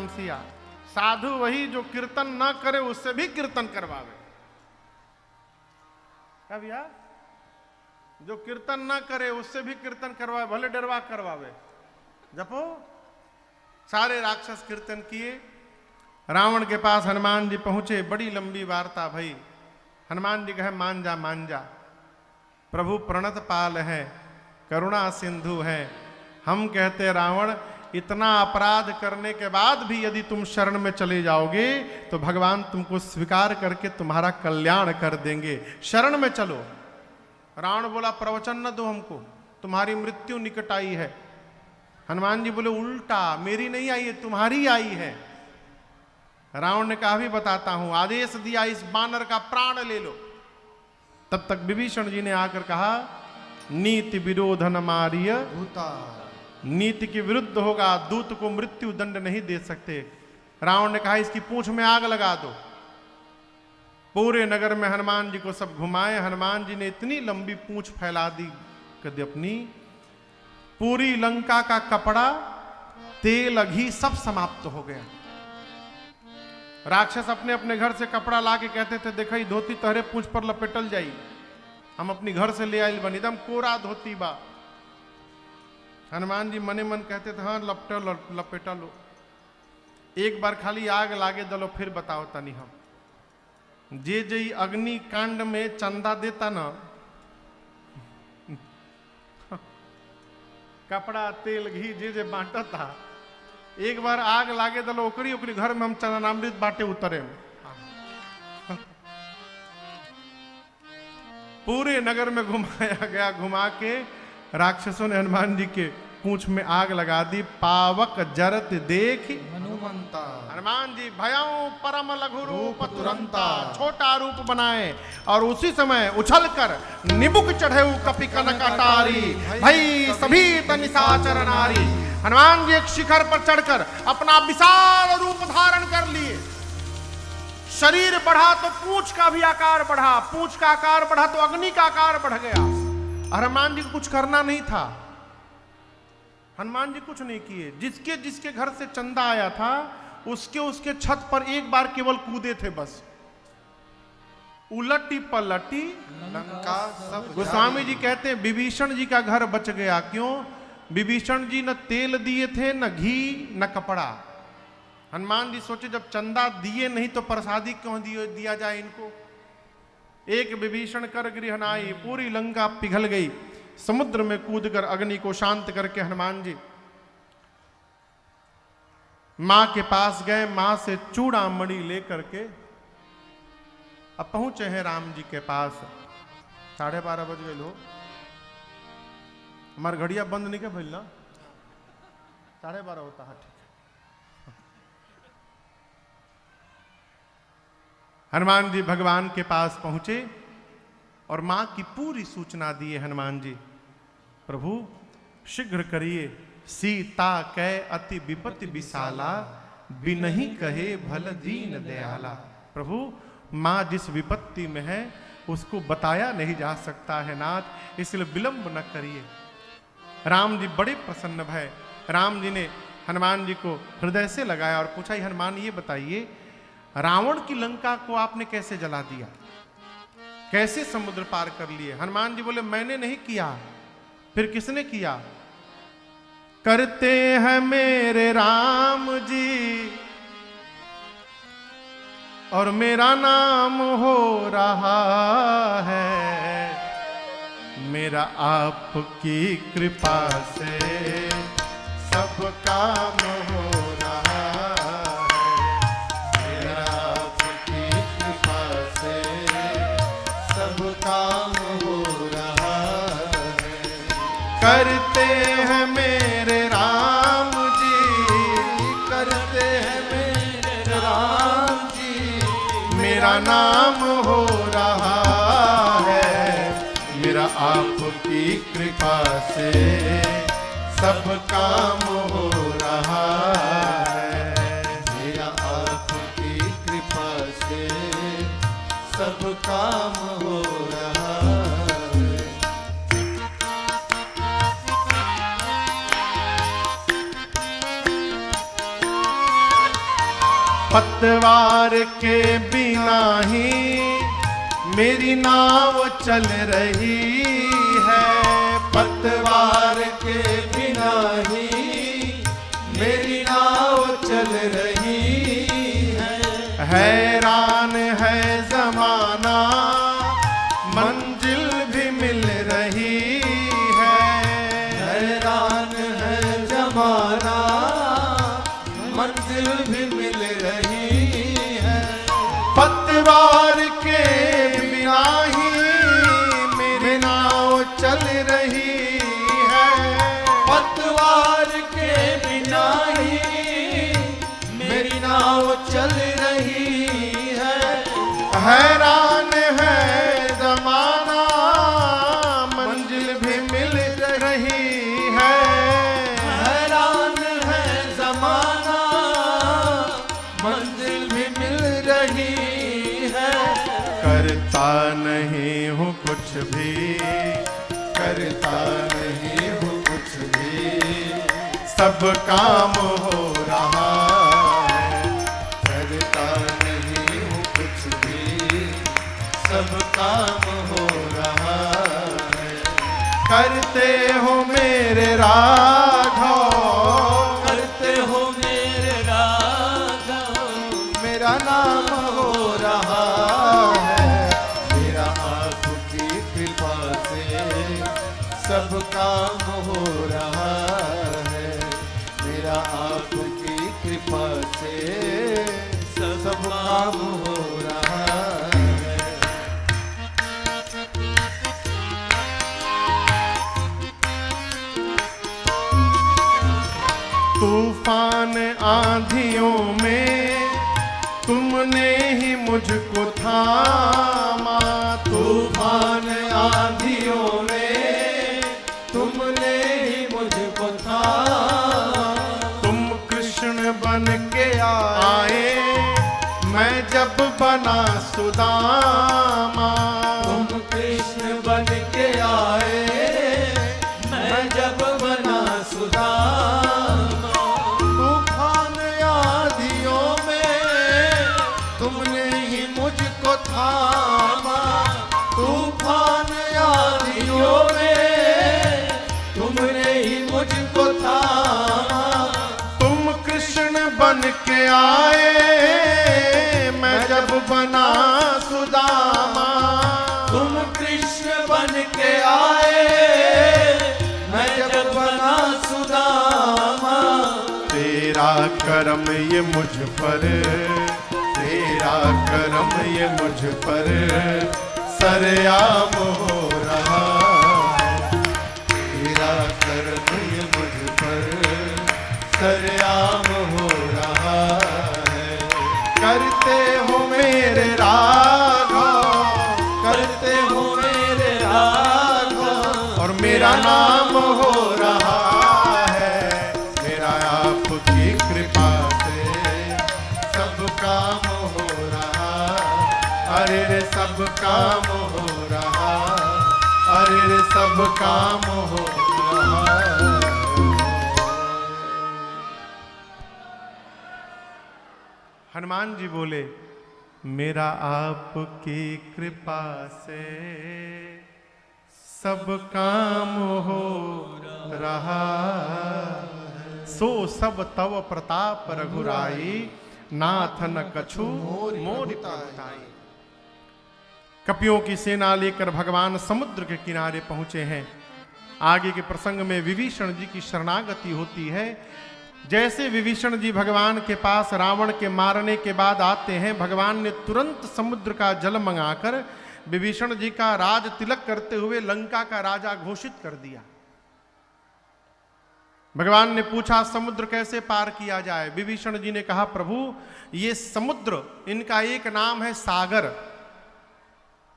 सिया। साधु वही जो कीर्तन न करे उससे भी कीर्तन करवावे। क्या भैया? जो कीर्तन न करे उससे भी कीर्तन करवावे, भले डरवा करवावे। जपो। सारे राक्षस कीर्तन किए। रावण के पास हनुमान जी पहुंचे, बड़ी लंबी वार्ता भई। हनुमान जी कहे, मान जा प्रभु प्रणत पाल है, करुणा सिंधु है। हम कहते रावण, इतना अपराध करने के बाद भी यदि तुम शरण में चले जाओगे तो भगवान तुमको स्वीकार करके तुम्हारा कल्याण कर देंगे, शरण में चलो। रावण बोला, प्रवचन न दो हमको, तुम्हारी मृत्यु निकट आई है। हनुमान जी बोले, उल्टा, मेरी नहीं आई है, तुम्हारी आई है। रावण ने कहा, भी बताता हूं, आदेश दिया इस बानर का प्राण ले लो। तब तक विभीषण जी ने आकर कहा, नीति विरोधन मारिय भूता, नीति के विरुद्ध होगा, दूत को मृत्यु दंड नहीं दे सकते। रावण ने कहा, इसकी पूंछ में आग लगा दो। पूरे नगर में हनुमान जी को सब घुमाए। हनुमान जी ने इतनी लंबी पूंछ फैला दी कभी अपनी, पूरी लंका का कपड़ा, तेल, घी सब समाप्त हो गया। राक्षस अपने अपने घर से कपड़ा ला के कहते थे, देखा धोती तहरे पूंछ पर लपेटल जाई, हम अपनी घर से ले आइल बनी, एकदम कोरा धोती बा। हनुमान जी मने मन कहते थे, हाँ लपेटा लो, एक बार खाली आग लागे दलो, फिर बताओ तनी हम। जे जे अग्नि कांड में चंदा देता ना, कपड़ा तेल घी जे जे बांटा था, एक बार आग लागे दलो, ओकरी ओकरी घर में हम चरणामृत बांटे उतरे। पूरे नगर में घुमाया गया, घुमा के राक्षसों ने हनुमान जी के पूंछ में आग लगा दी। पावक जरत देख हनुमंता, हनुमान जी भयं परम लघु रूप तुरंता, छोटा रूप बनाए और उसी समय उछलकर निबुक चढ़े कपि कनक अटारी, भई सभी निशाचर नारी। हनुमान जी एक शिखर पर चढ़कर अपना विशाल रूप धारण कर लिए। शरीर बढ़ा तो पूंछ का भी आकार बढ़ा, पूंछ का आकार बढ़ा तो अग्नि का आकार बढ़ गया। हनुमान जी को कुछ करना नहीं था, हनुमान जी कुछ नहीं किए। जिसके जिसके घर से चंदा आया था उसके उसके छत पर एक बार केवल कूदे थे बस। उलटी पलटी लंका सब। गोस्वामी जी कहते हैं विभीषण जी का घर बच गया। क्यों? विभीषण जी न तेल दिए थे, न घी, न कपड़ा। हनुमान जी सोचे जब चंदा दिए नहीं तो प्रसादी क्यों दिया जाए इनको। एक विभीषण कर गृहनाई, पूरी लंका पिघल गई। समुद्र में कूदकर अग्नि को शांत करके हनुमान जी मां के पास गए। मां से चूड़ामणि लेकर के अब पहुंचे हैं राम जी के पास। 12:30 बज गए हो। हमारे घड़िया बंद नहीं क्या भइल ना? 12:30 होता है, ठीक है। हनुमान जी भगवान के पास पहुंचे और मां की पूरी सूचना दिए हनुमान जी, प्रभु शीघ्र करिए, सीता कै अति विपत्ति विशाला, बिनहि कहे भल दीन दयाला। प्रभु मां जिस विपत्ति में है उसको बताया नहीं जा सकता है नाथ, इसलिए विलंब न करिए। राम जी बड़े प्रसन्न भय। राम जी ने हनुमान जी को हृदय से लगाया और पूछा, हनुमान ये बताइए, रावण की लंका को आपने कैसे जला दिया, कैसे समुद्र पार कर लिए? हनुमान जी बोले, मैंने नहीं किया, फिर किसने किया? करते हैं मेरे राम जी और मेरा नाम हो रहा है, मेरा आपकी कृपा से सब काम हो रहा है, मेरा आपकी कृपा से सब काम हो रहा है। करते हैं मेरे राम जी, करते हैं मेरे राम जी, मेरा नाम हो रहा है, मेरा आपकी कृपा से सब काम हो रहा है, मेरा आपकी कृपा से सब काम हो रहा है। पतवार के बिना ही मेरी नाव चल रही है, पतवार के बिना ही मेरी नाव चल रही है। हैरान है जमाना, मंजिल भी मिल रही है, हैरान है जमाना, मंजिल भी मिल रही है। पतवार के बिना ही मेरी नाव चल रही है, पतवार के बिना ही मेरी नाव चल रही है। हैरान है जमाना, मंजिल भी मिल रही है, हैरान है जमाना, मंजिल भी मिल रही है। करता नहीं हूँ कुछ भी, करता नहीं हूँ कुछ भी, सब काम हो रहा है, करता नहीं हूँ कुछ भी, सब काम हो रहा है। करते हो मेरे राघव, करते हो मेरे राघव, मेरा नाम हो रहा है, मेरा आपकी कृपा से सब काम हो रहा है, मेरा आपकी कृपा से सब काम हो रहा है। तूफान आंधियों में तुमने ही मुझको थामा, तूफान आंधियों में तुमने ही मुझको थामा। तुम कृष्ण बन के आए, मैं जब बना सुदामा, तुम कृष्ण बन के आए, मैं जब बना सुदामा। तूफान आंधियों में तुमने ही मुझको थामा, तूफान आंधियों में तुमने ही मुझको थामा। तुम कृष्ण बन के आए, मैं जब बना सुदामा, तुम कृष्ण बन के आए, मैं जब बना सुदामा। तेरा करम ये मुझ पर, तेरा करम ये मुझ पर सरेआम हो रहा है, तेरा कर्म ये मुझ पर सरेआम हो रहा है। करते हो मेरे राघव, करते हो मेरे राघव, और मेरा नाम हो रहा है। मेरा आपकी कृपा से सब काम हो रहा। अरे रे सब काम हो रहा, अरे रे सब काम हो रहा। हनुमान जी बोले, मेरा आपकी कृपा से सब काम हो रहा। सो सब तव प्रताप रघुराई, नाथ न कछु मोर प्रताई। कपियों की सेना लेकर भगवान समुद्र के किनारे पहुंचे हैं। आगे के प्रसंग में विभीषण जी की शरणागति होती है। जैसे विभीषण जी भगवान के पास रावण के मारने के बाद आते हैं, भगवान ने तुरंत समुद्र का जल मंगाकर विभीषण जी का राज तिलक करते हुए लंका का राजा घोषित कर दिया। भगवान ने पूछा समुद्र कैसे पार किया जाए। विभीषण जी ने कहा, प्रभु ये समुद्र, इनका एक नाम है सागर,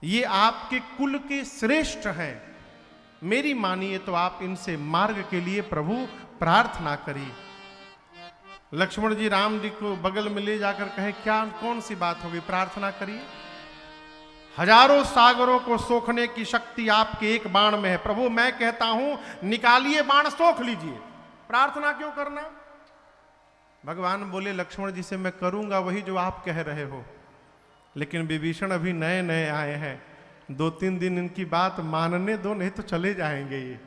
ये आपके कुल के श्रेष्ठ हैं। मेरी मानिए तो आप इनसे मार्ग के लिए प्रभु प्रार्थना करिए। लक्ष्मण जी राम जी को बगल में ले जाकर कहे, क्या कौन सी बात होगी, प्रार्थना करिए। हजारों सागरों को सोखने की शक्ति आपके एक बाण में है। प्रभु मैं कहता हूं निकालिए बाण, सोख लीजिए, प्रार्थना क्यों करना। भगवान बोले, लक्ष्मण जी से मैं करूंगा वही जो आप कह रहे हो, लेकिन विभीषण अभी नए नए आए हैं, 2-3 दिन इनकी बात मानने दो, नहीं तो चले जाएंगे। ये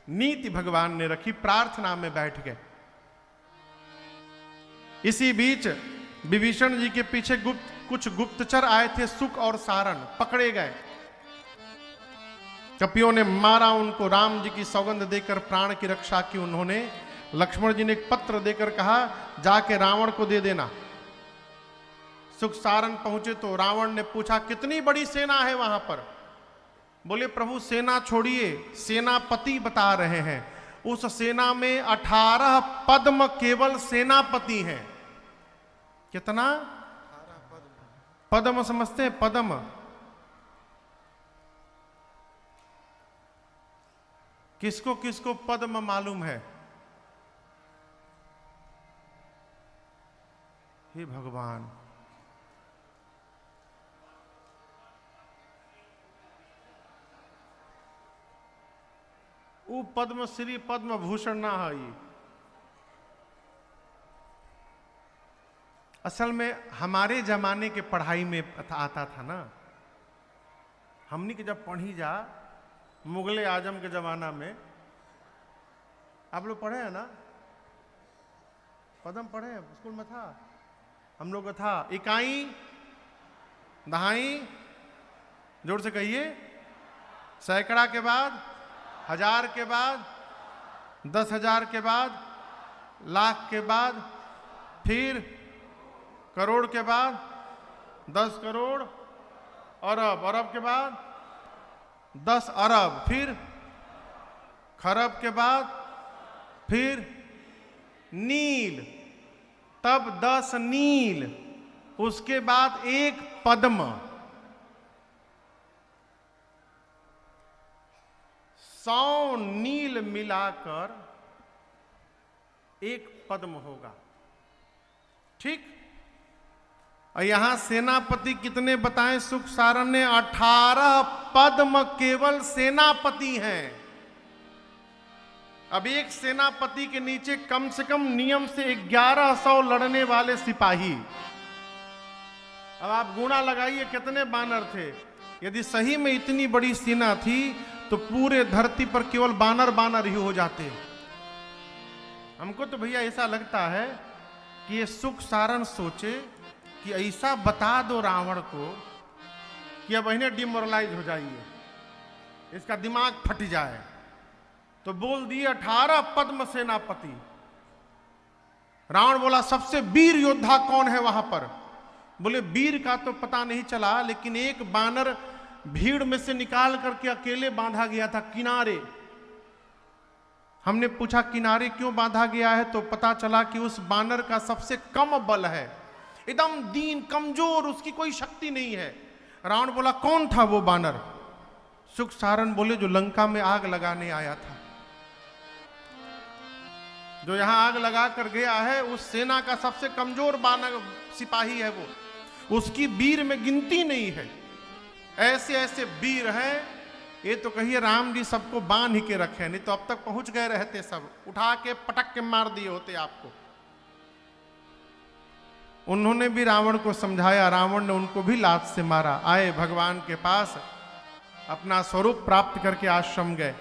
नीति भगवान ने रखी, प्रार्थना में बैठ गए। इसी बीच विभीषण जी के पीछे कुछ गुप्तचर आए थे, सुक और सारण, पकड़े गए। कपियों ने मारा उनको, राम जी की सौगंध देकर प्राण की रक्षा की उन्होंने। लक्ष्मण जी ने एक पत्र देकर कहा, जाके रावण को दे देना। सुख सारण पहुंचे तो रावण ने पूछा, कितनी बड़ी सेना है वहां पर। बोले, प्रभु सेना छोड़िए, सेनापति बता रहे हैं। उस सेना में 18 पद्म केवल सेनापति हैं। कितना? पद्म समझते हैं? पद्म किसको किसको पद्म मालूम है? हे भगवान, वो पद्म श्री पद्म भूषण ना है। ये असल में हमारे जमाने के पढ़ाई में आता था ना, हमनी के जब पढ़ी जा मुगले आजम के जमाना में, आप लोग पढ़े हैं ना, पद्म पढ़े हैं, स्कूल में था हम लोग का था। इकाई, दहाई, जोर से कहिए, सैकड़ा के बाद, 1000 के बाद, 10,000 के बाद, लाख के बाद, फिर करोड़ के बाद, 10 करोड़, अरब, अरब के बाद 10 अरब, फिर खरब के बाद, फिर नील, तब 10 नील, उसके बाद 1 पद्म, 100 नील मिलाकर 1 पद्म होगा। ठीक। और यहां सेनापति कितने बताएं? सुख सारण ने 18 पद्म केवल सेनापति हैं। अब एक सेनापति के नीचे कम से कम नियम से 1100 लड़ने वाले सिपाही। अब आप गुणा लगाइए कितने बानर थे। यदि सही में इतनी बड़ी सेना थी तो पूरे धरती पर केवल बानर बानर ही हो जाते। हमको तो भैया ऐसा लगता है कि ये सुख सारण सोचे कि ऐसा बता दो रावण को कि अब इन्हें डिमोरलाइज हो जाइए, इसका दिमाग फट जाए, तो बोल दिए 18 पद्म सेनापति। रावण बोला, सबसे वीर योद्धा कौन है वहां पर? बोले, वीर का तो पता नहीं चला, लेकिन एक बानर भीड़ में से निकाल करके अकेले बांधा गया था किनारे। हमने पूछा किनारे क्यों बांधा गया है, तो पता चला कि उस बानर का सबसे कम बल है, एकदम दीन कमजोर, उसकी कोई शक्ति नहीं है। रावण बोला कौन था वो बानर? सुख सारण बोले जो लंका में आग लगाने आया था, जो यहां आग लगा कर गया है, उस सेना का सबसे कमजोर बानर सिपाही है वो, उसकी वीर में गिनती नहीं है। ऐसे ऐसे वीर हैं, ये तो कहिए राम जी सबको बांध ही के रखे, नहीं तो अब तक पहुंच गए रहते, सब उठा के पटक के मार दिए होते आपको। उन्होंने भी रावण को समझाया, रावण ने उनको भी लात से मारा। आए भगवान के पास, अपना स्वरूप प्राप्त करके आश्रम गए।